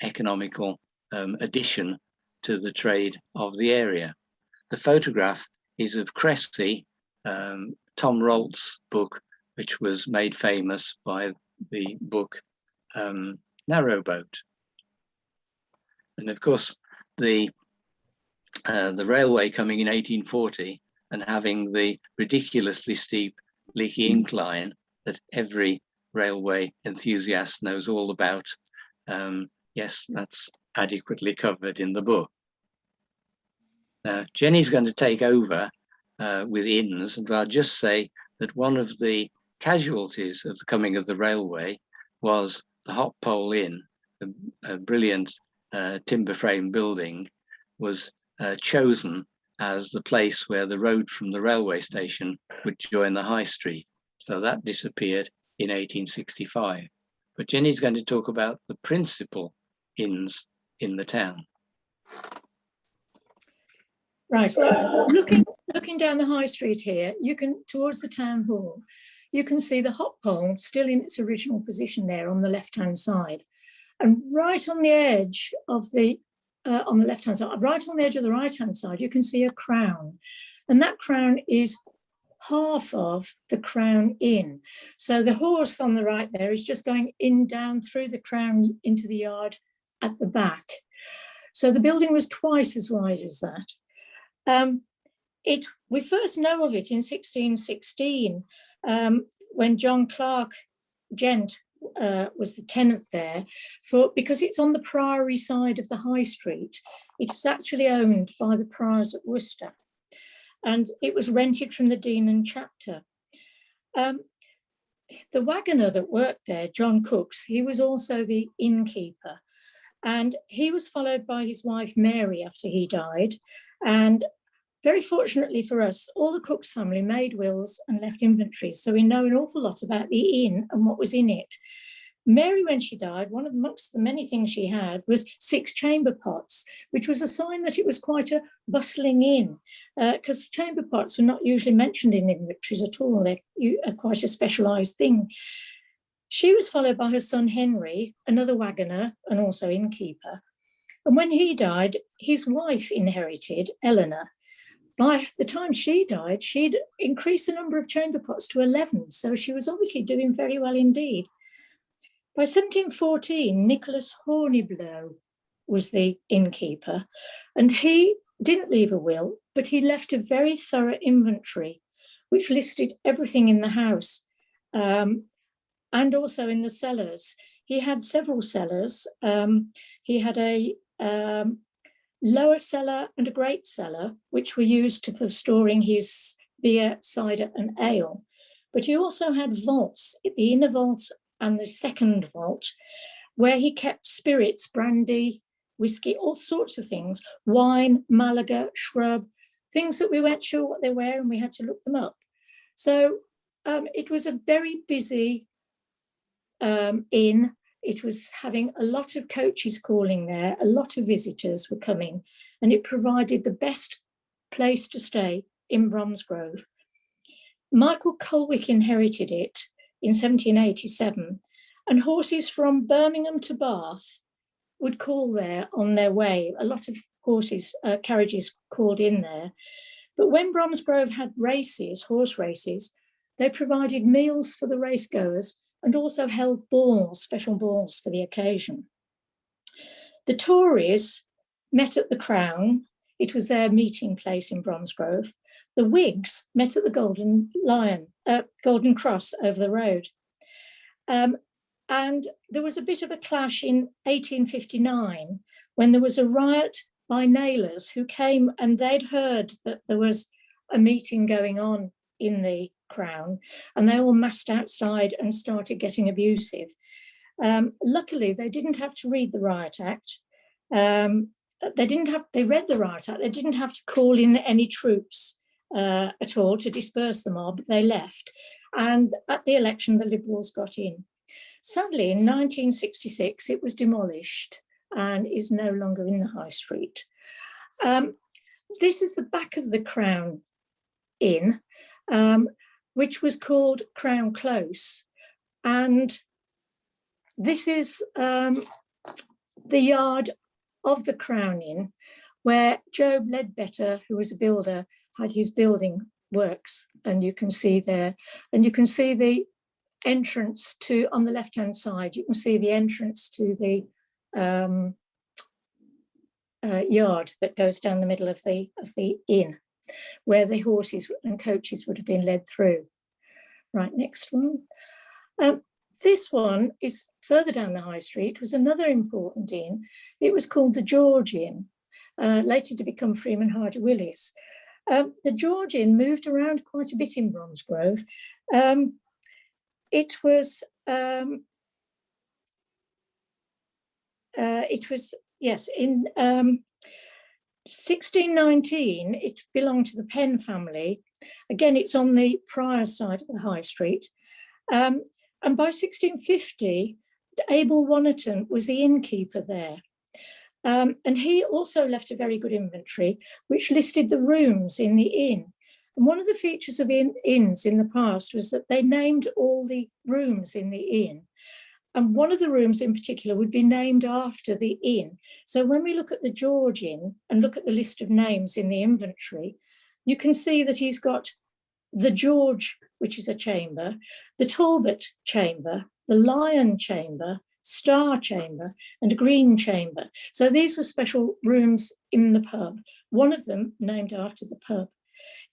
economical addition to the trade of the area. The photograph is of Cressy, Tom Rolt's book, which was made famous by the book Narrowboat. And of course, the railway coming in 1840 and having the ridiculously steep leaky incline that every railway enthusiast knows all about. Yes, that's adequately covered in the book. Now, Jenny's going to take over with inns, and I'll just say that one of the casualties of the coming of the railway was the Hop Pole Inn, a brilliant timber frame building, was chosen as the place where the road from the railway station would join the high street. So that disappeared in 1865. But Jenny's going to talk about the principal inns in the town. Right, well, looking down the high street here, you can, towards the town hall, you can see the hop pole still in its original position there on the left-hand side. And right on the edge of the, on the left-hand side, right on the edge of the right-hand side, you can see a crown. And that crown is half of the Crown Inn. So the horse on the right there is just going in down through the crown into the yard at the back. So the building was twice as wide as that. We first know of it in 1616 when John Clark Gent was the tenant there, because it's on the priory side of the high street. It was actually owned by the priors at Worcester, and it was rented from the dean and chapter. The waggoner that worked there, John Cooks, he was also the innkeeper, and he was followed by his wife Mary after he died. And very fortunately for us, all the Cooks family made wills and left inventories, so we know an awful lot about the inn and what was in it. Mary, when she died, one amongst the many things she had was 6 chamber pots, which was a sign that it was quite a bustling inn, because chamber pots were not usually mentioned in inventories at all. They're quite a specialised thing. She was followed by her son Henry, another waggoner and also innkeeper. And when he died, his wife inherited, Eleanor. By the time she died, she'd increased the number of chamber pots to 11, so she was obviously doing very well indeed. By 1714, Nicholas Horniblow was the innkeeper, and he didn't leave a will, but he left a very thorough inventory, which listed everything in the house and also in the cellars. He had several cellars. He had a lower cellar and a great cellar, which were used for storing his beer, cider, and ale. But he also had vaults, the inner vault and the second vault, where he kept spirits, brandy, whiskey, all sorts of things, wine, Malaga, shrub, things that we weren't sure what they were and we had to look them up. So it was a very busy inn. It was having a lot of coaches calling there, a lot of visitors were coming, and it provided the best place to stay in Bromsgrove. Michael Colwick inherited it in 1787, and horses from Birmingham to Bath would call there on their way. A lot of horses, carriages called in there. But when Bromsgrove had races, horse races, they provided meals for the race goers and also held balls, special balls for the occasion. The Tories met at the Crown. It was their meeting place in Bromsgrove. The Whigs met at the Golden Cross over the road. And there was a bit of a clash in 1859 when there was a riot by nailers who came, and they'd heard that there was a meeting going on in the Crown, and they all massed outside and started getting abusive. Luckily, they didn't have to read the Riot Act. They read the Riot Act. They didn't have to call in any troops at all to disperse the mob. They left. And at the election, the Liberals got in. Sadly, in 1966, it was demolished and is no longer in the high street. This is the back of the Crown Inn, which was called Crown Close. And this is the yard of the Crown Inn, where Job Ledbetter, who was a builder, had his building works. And you can see there, and you can see the entrance to, on the left-hand side, you can see the entrance to the yard that goes down the middle of the inn. where the horses and coaches would have been led through. Right, next one. This one is further down the high street, was another important inn. It was called the George Inn, later to become Freeman Hardy Willis. The George Inn moved around quite a bit in Bromsgrove. It was, yes, in 1619, it belonged to the Penn family. Again, it's on the Prior side of the high street. And by 1650, Abel Wonnerton was the innkeeper there. And he also left a very good inventory, which listed the rooms in the inn. And one of the features of inns in the past was that they named all the rooms in the inn. And one of the rooms in particular would be named after the inn. So when we look at the George Inn and look at the list of names in the inventory, you can see that he's got the George, which is a chamber, the Talbot chamber, the Lion chamber, Star chamber, and Green chamber. So these were special rooms in the pub, one of them named after the pub.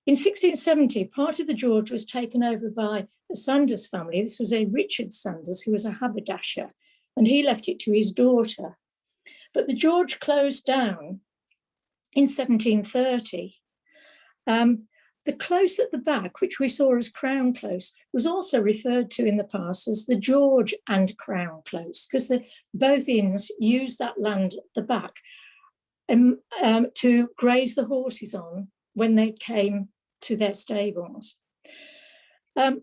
In 1670, part of the George was taken over by the Sanders family. This was a Richard Sanders, who was a haberdasher, and he left it to his daughter. But the George closed down in 1730. The close at the back, which we saw as Crown Close, was also referred to in the past as the George and Crown Close, because both inns used that land at the back to graze the horses on when they came to their stables. The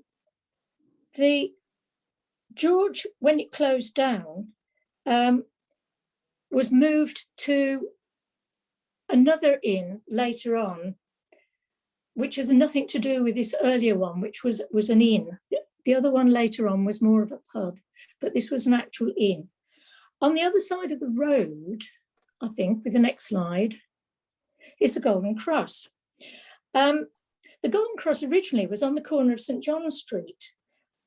George, when it closed down, was moved to another inn later on, which has nothing to do with this earlier one, which was an inn. The other one later on was more of a pub, but this was an actual inn. On the other side of the road, I think, with the next slide, is the Golden Cross. The Golden Cross originally was on the corner of St. John Street,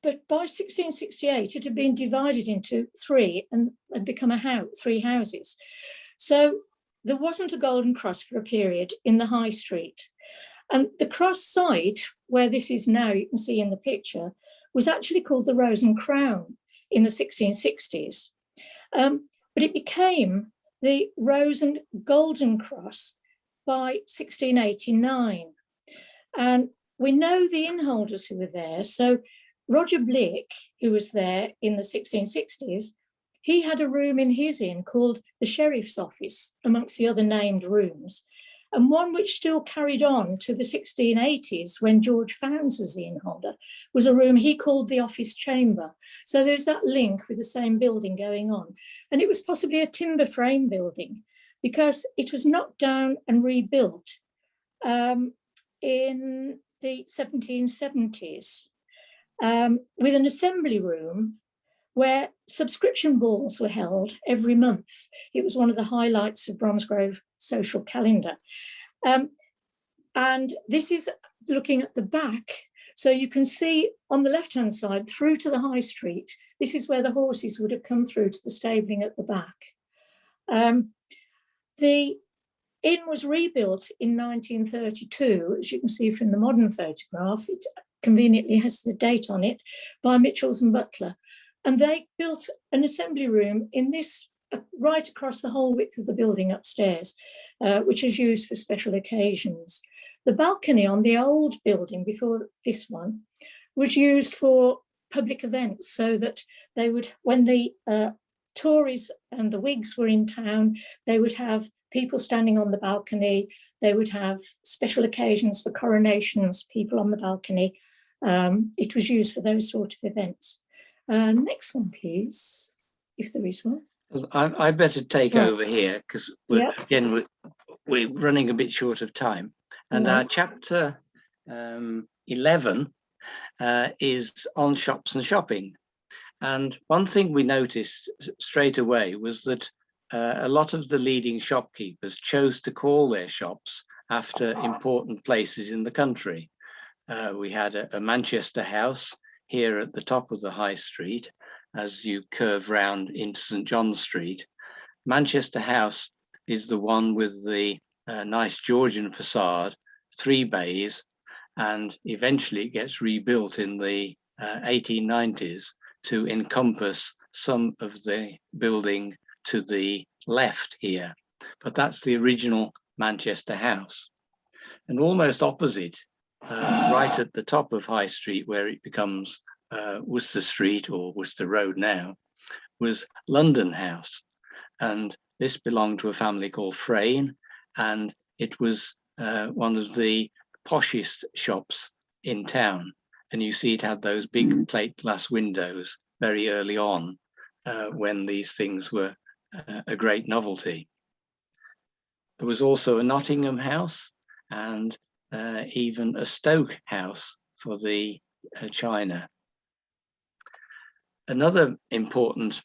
but by 1668, it had been divided into three and had become three houses. So there wasn't a Golden Cross for a period in the High Street. And the cross site, where this is now, you can see in the picture, was actually called the Rose and Crown in the 1660s. But it became the Rose and Golden Cross by 1689. And we know the innholders who were there. So Roger Blick, who was there in the 1660s, he had a room in his inn called the Sheriff's Office, amongst the other named rooms. And one which still carried on to the 1680s when George Founds was the innholder was a room he called the Office Chamber. So there's that link with the same building going on. And it was possibly a timber frame building because it was knocked down and rebuilt in the 1770s with an assembly room where subscription balls were held every month. It was one of the highlights of Bromsgrove social calendar. And this is looking at the back. So you can see on the left-hand side through to the high street, this is where the horses would have come through to the stabling at the back. The inn was rebuilt in 1932, as you can see from the modern photograph. It conveniently has the date on it, by Mitchells and Butler. And they built an assembly room in this, right across the whole width of the building upstairs, which is used for special occasions. The balcony on the old building before this one was used for public events, so that they would, when the Tories and the Whigs were in town, they would have people standing on the balcony. They would have special occasions for coronations, people on the balcony. It was used for those sort of events. Next one, please, if there is one. I better take over here because again we're running a bit short of time, and our chapter 11 is on shops and shopping. And one thing we noticed straight away was that a lot of the leading shopkeepers chose to call their shops after important places in the country. We had a Manchester house here at the top of the high street as you curve round into St. John Street. Manchester House is the one with the nice Georgian facade 3 bays, and eventually it gets rebuilt in the 1890s to encompass some of the building to the left here. But that's the original Manchester house. And almost opposite, right at the top of High Street, where it becomes Worcester Street or Worcester Road now, was London House. And this belonged to a family called Frayne, and it was one of the poshest shops in town. And you see it had those big plate glass windows very early on, when these things were a great novelty. There was also a Nottingham house and even a Stoke house for the china. Another important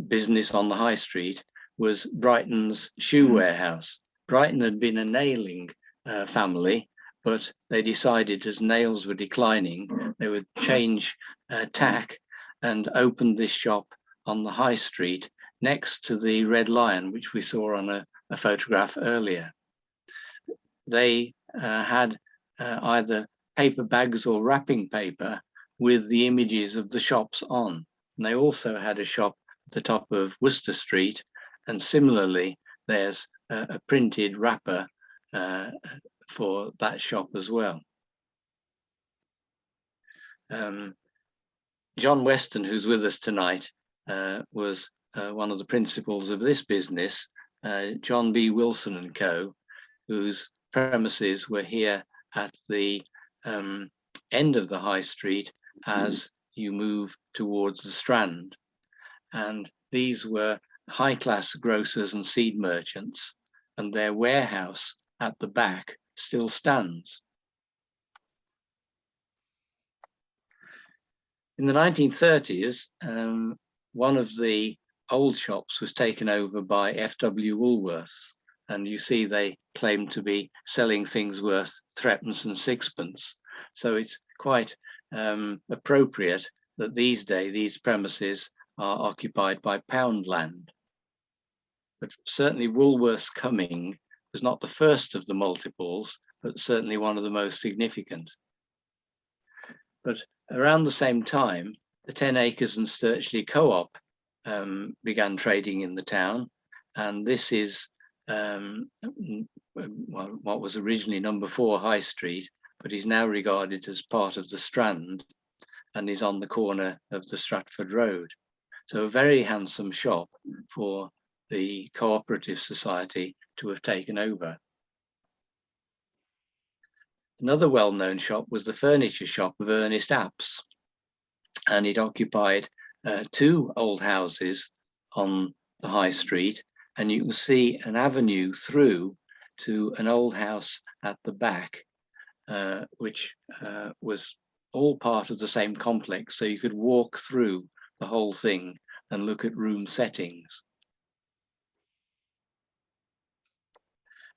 business on the high street was Brighton's shoe warehouse. Brighton had been a nailing family, but they decided as nails were declining, they would change tack and opened this shop on the high street next to the Red Lion, which we saw on a photograph earlier. They had either paper bags or wrapping paper with the images of the shops on. And they also had a shop at the top of Worcester Street, and similarly, there's a printed wrapper for that shop as well. John Weston, who's with us tonight, was one of the principals of this business, John B. Wilson and Co., whose premises were here at the end of the high street as you move towards the Strand. And these were high-class grocers and seed merchants, and their warehouse at the back still stands. In the 1930s, one of the old shops was taken over by F.W. Woolworths, and you see they claim to be selling things worth threepence and sixpence. So it's quite appropriate that these premises are occupied by Poundland. But certainly Woolworths coming was not the first of the multiples, but certainly one of the most significant. But around the same time, the 10 Acres and Sturchley Co-op began trading in the town, and this is what was originally number 4 High Street, but is now regarded as part of the Strand and is on the corner of the Stratford Road. So a very handsome shop for the Cooperative Society to have taken over. Another well-known shop was the furniture shop of Ernest Apps, and it occupied 2 old houses on the high street, and you can see an avenue through to an old house at the back, which was all part of the same complex, so you could walk through the whole thing and look at room settings.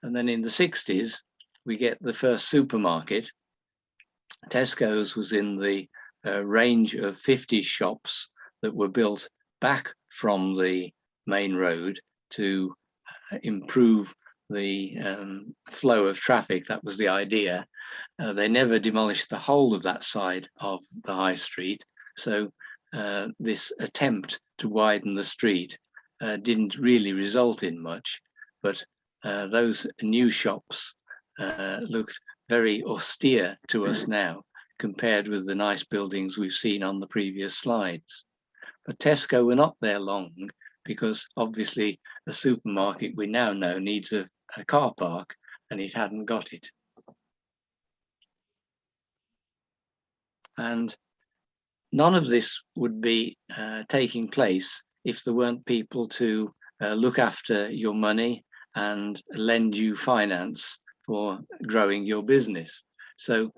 And then in the 60s, we get the first supermarket. Tesco's was in the range of 50 shops that were built back from the main road to improve the flow of traffic. That was the idea. They never demolished the whole of that side of the high street. So this attempt to widen the street didn't really result in much, but those new shops looked very austere to us now compared with the nice buildings we've seen on the previous slides. But Tesco were not there long, because obviously a supermarket we now know needs a car park, and it hadn't got it. And none of this would be taking place if there weren't people to look after your money and lend you finance for growing your business. So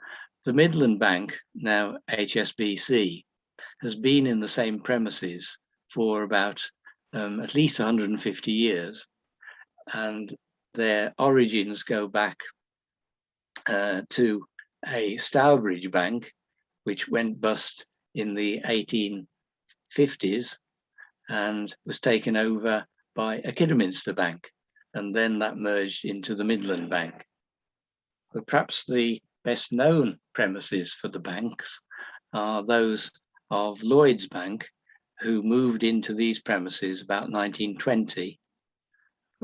the Midland Bank, now HSBC, has been in the same premises for about at least 150 years. And their origins go back to a Stourbridge Bank, which went bust in the 1850s and was taken over by a Kidderminster Bank. and then that merged into the Midland Bank. But perhaps the best known premises for the banks are those of Lloyd's Bank, who moved into these premises about 1920,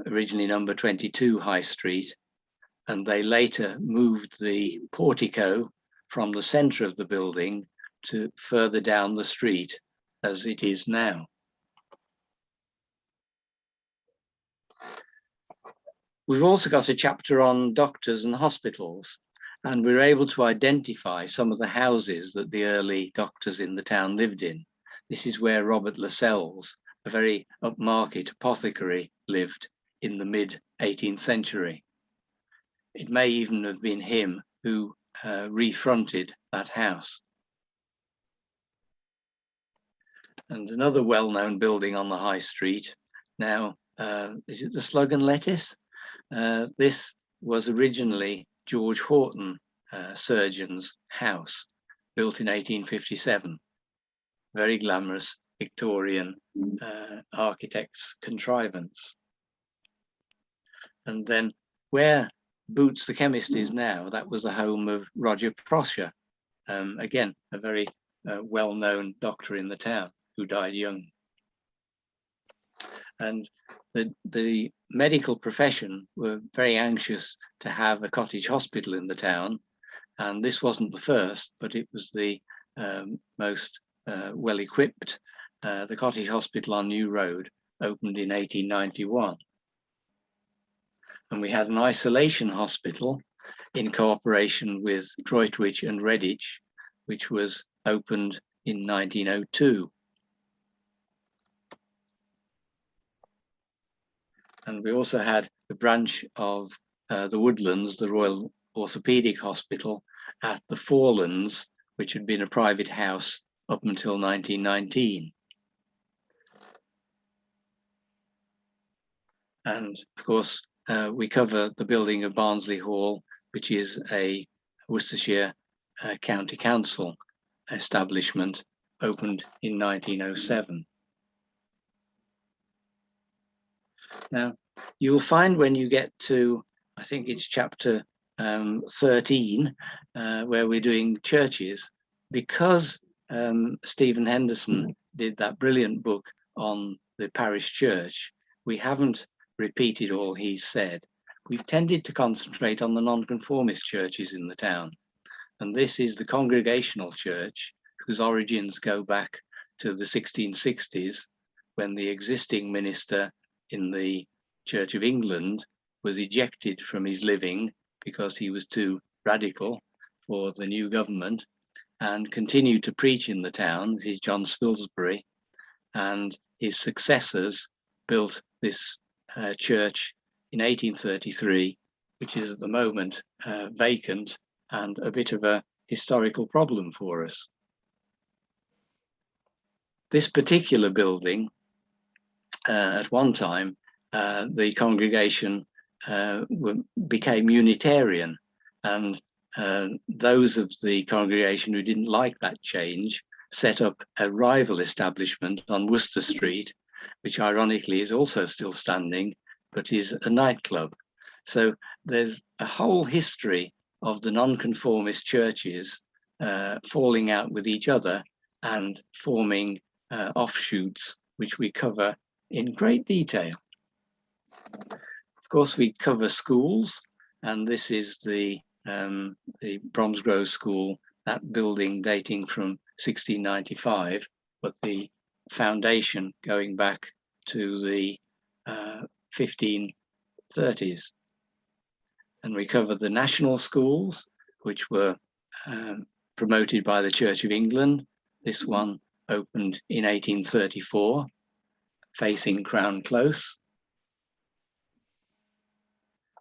originally number 22 High Street, and they later moved the portico from the centre of the building to further down the street as it is now. We've also got a chapter on doctors and hospitals, and we're able to identify some of the houses that the early doctors in the town lived in. This is where Robert Lascelles, a very upmarket apothecary, lived in the mid-18th century. It may even have been him who refronted that house. And another well-known building on the high street now, is it the Slug and Lettuce? This was originally George Horton, surgeon's house, built in 1857. Very glamorous Victorian architect's contrivance. And then where Boots the chemist is now, that was the home of Roger Prosher, again, a very well-known doctor in the town who died young. And the medical profession were very anxious to have a cottage hospital in the town. And this wasn't the first, but it was the most well-equipped. The cottage hospital on New Road opened in 1891. And we had an isolation hospital in cooperation with Droitwich and Redditch, which was opened in 1902. And we also had the branch of the Woodlands, the Royal Orthopaedic Hospital at the Forelands, which had been a private house up until 1919. And of course, we cover the building of Barnsley Hall, which is a Worcestershire County Council establishment, opened in 1907. Now, you'll find when you get to, I think it's chapter 13, where we're doing churches, because Stephen Henderson did that brilliant book on the parish church, we haven't repeated all he said. We've tended to concentrate on the nonconformist churches in the town. And this is the Congregational Church, whose origins go back to the 1660s, when the existing minister in the Church of England was ejected from his living because he was too radical for the new government, and continued to preach in the town. This is John Spilsbury, and his successors built this church in 1833, which is at the moment vacant and a bit of a historical problem for us. This particular building, at one time, the congregation became Unitarian, and those of the congregation who didn't like that change set up a rival establishment on Worcester Street, which ironically is also still standing, but is a nightclub. So there's a whole history of the nonconformist churches falling out with each other and forming offshoots, which we cover in great detail. Of course, we cover schools, and this is the Bromsgrove School, that building dating from 1695, but the foundation going back to the 1530s. And we cover the national schools, which were promoted by the Church of England. This one opened in 1834, facing Crown Close.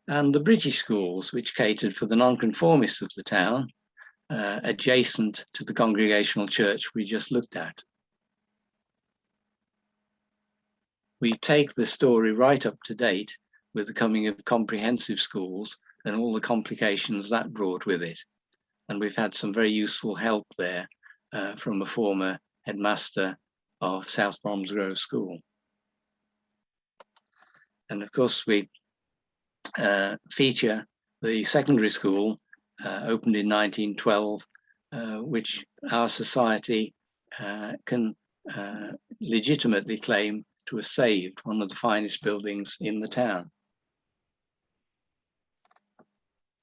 And the British schools, which catered for the nonconformists of the town, adjacent to the Congregational Church we just looked at. We take the story right up to date with the coming of comprehensive schools and all the complications that brought with it. And we've had some very useful help there from a former headmaster of South Bromsgrove School. And of course, we feature the secondary school, opened in 1912, which our society can legitimately claim to have saved, one of the finest buildings in the town.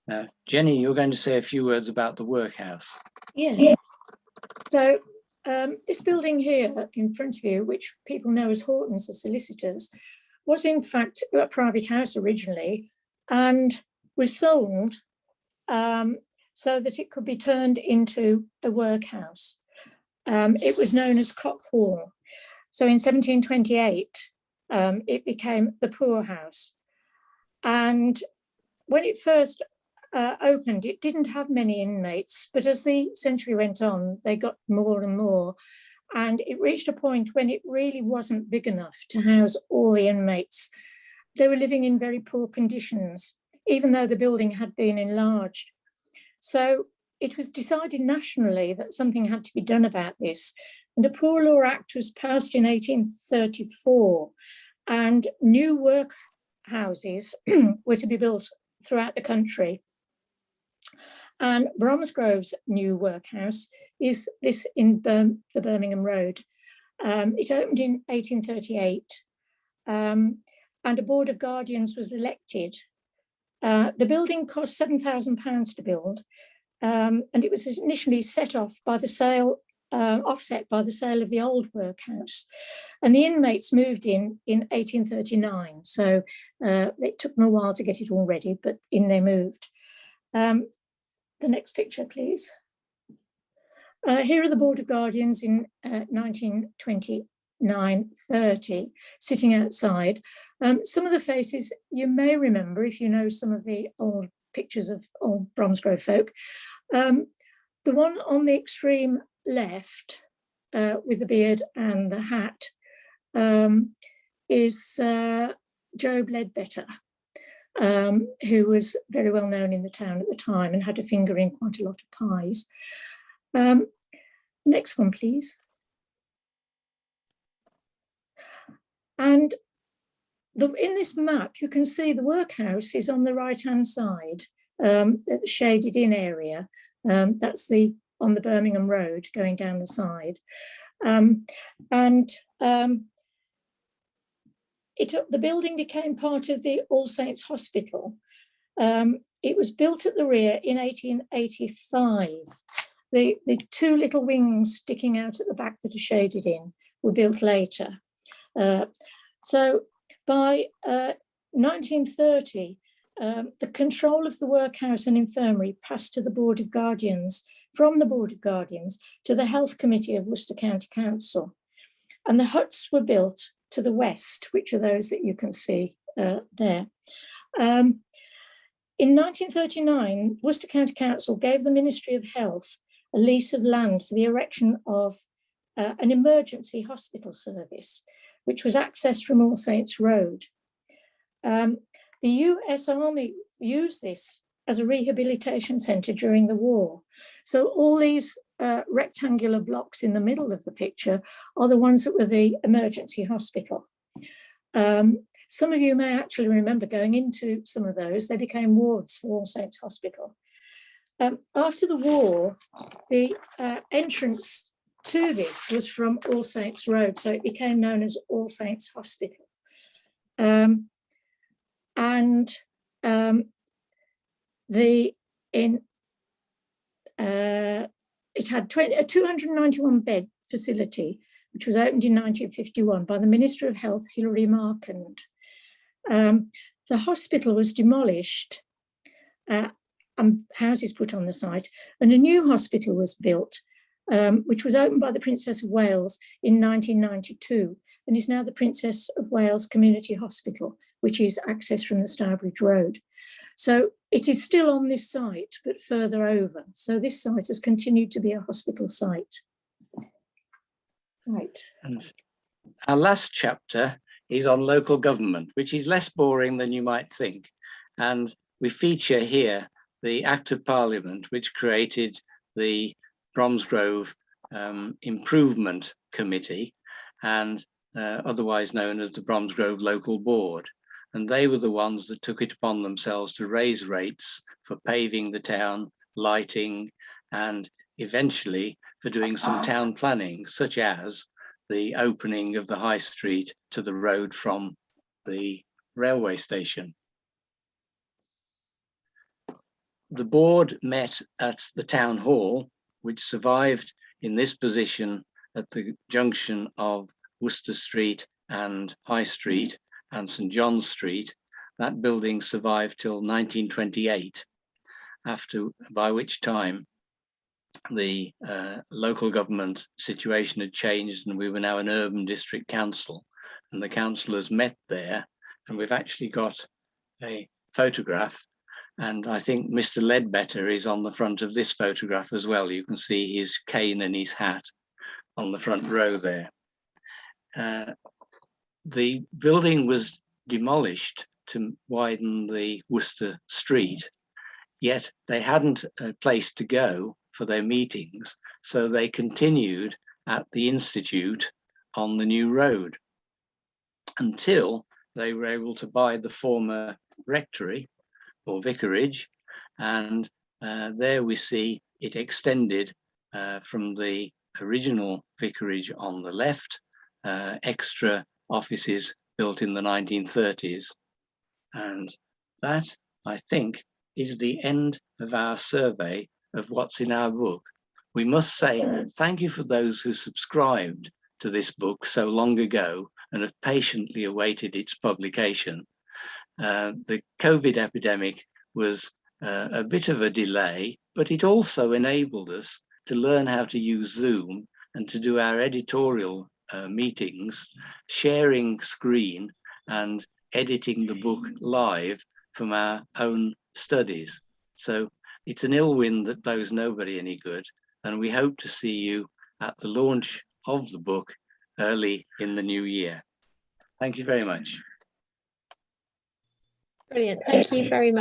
Now, Jenny, you're going to say a few words about the workhouse. Yes. So this building here in front of you, which people know as Horton's, the solicitors, was in fact a private house originally and was sold so that it could be turned into a workhouse. It was known as Cock Hall. So in 1728, it became the poorhouse. And when it first opened, it didn't have many inmates, but as the century went on, they got more and more. And it reached a point when it really wasn't big enough to house all the inmates. They were living in very poor conditions, even though the building had been enlarged. So it was decided nationally that something had to be done about this. And a Poor Law Act was passed in 1834, and new workhouses were to be built throughout the country. And Bromsgrove's new workhouse is this in the Birmingham Road. It opened in 1838, and a board of guardians was elected. The building cost £7,000 to build, and it was initially set off by the sale, offset by the sale of the old workhouse. And the inmates moved in 1839, so it took them a while to get it all ready, but in they moved. The next picture, please. Here are the Board of Guardians in 1929-30, sitting outside. Some of the faces you may remember if you know some of the old pictures of old Bromsgrove folk. The one on the extreme left with the beard and the hat is Job Ledbetter, who was very well known in the town at the time and had a finger in quite a lot of pies. Next one, please. And in this map, you can see the workhouse is on the right-hand side, the shaded in area. That's on the Birmingham Road going down the side. The building became part of the All Saints Hospital. It was built at the rear in 1885. The two little wings sticking out at the back that are shaded in were built later. So by 1930, the control of the workhouse and infirmary passed to the Board of Guardians, from the Board of Guardians to the Health Committee of Worcester County Council. And the huts were built to the west, which are those that you can see there. In 1939, Worcester County Council gave the Ministry of Health a lease of land for the erection of an emergency hospital service, which was accessed from All Saints Road. The US Army used this as a rehabilitation centre during the war. So all these rectangular blocks in the middle of the picture are the ones that were the emergency hospital. Some of you may actually remember going into some of those. They became wards for All Saints Hospital. After the war, the entrance to this was from All Saints Road, so it became known as All Saints Hospital. It had a 291-bed facility, which was opened in 1951 by the Minister of Health, Hilary Markand. The hospital was demolished and houses put on the site, and a new hospital was built, which was opened by the Princess of Wales in 1992 and is now the Princess of Wales Community Hospital, which is accessed from the Stourbridge Road. So it is still on this site, but further over. So this site has continued to be a hospital site. Right. And our last chapter is on local government, which is less boring than you might think. And we feature here the Act of Parliament, which created the Bromsgrove Improvement Committee, and otherwise known as the Bromsgrove Local Board. and they were the ones that took it upon themselves to raise rates for paving the town, lighting, and eventually for doing some town planning, such as the opening of the high street to the road from the railway station. The board met at the town hall, which survived in this position at the junction of Worcester Street and High Street and St John's Street. That building survived till 1928, by which time the local government situation had changed and we were now an urban district council, and the councillors met there, and we've actually got a photograph, and I think Mr. Ledbetter is on the front of this photograph as well. You can see his cane and his hat on the front row there. The building was demolished to widen the Worcester Street, yet they hadn't a place to go for their meetings, so they continued at the Institute on the new road until they were able to buy the former rectory or vicarage, and there we see it extended from the original vicarage on the left, extra offices built in the 1930s. And that, I think, is the end of our survey of what's in our book. We must say thank you for those who subscribed to this book so long ago and have patiently awaited its publication. The COVID epidemic was a bit of a delay, but it also enabled us to learn how to use Zoom and to do our editorial meetings, sharing screen and editing the book live from our own studies. So it's an ill wind that blows nobody any good, and we hope to see you at the launch of the book early in the new year. Thank you very much. Brilliant. Thank you very much.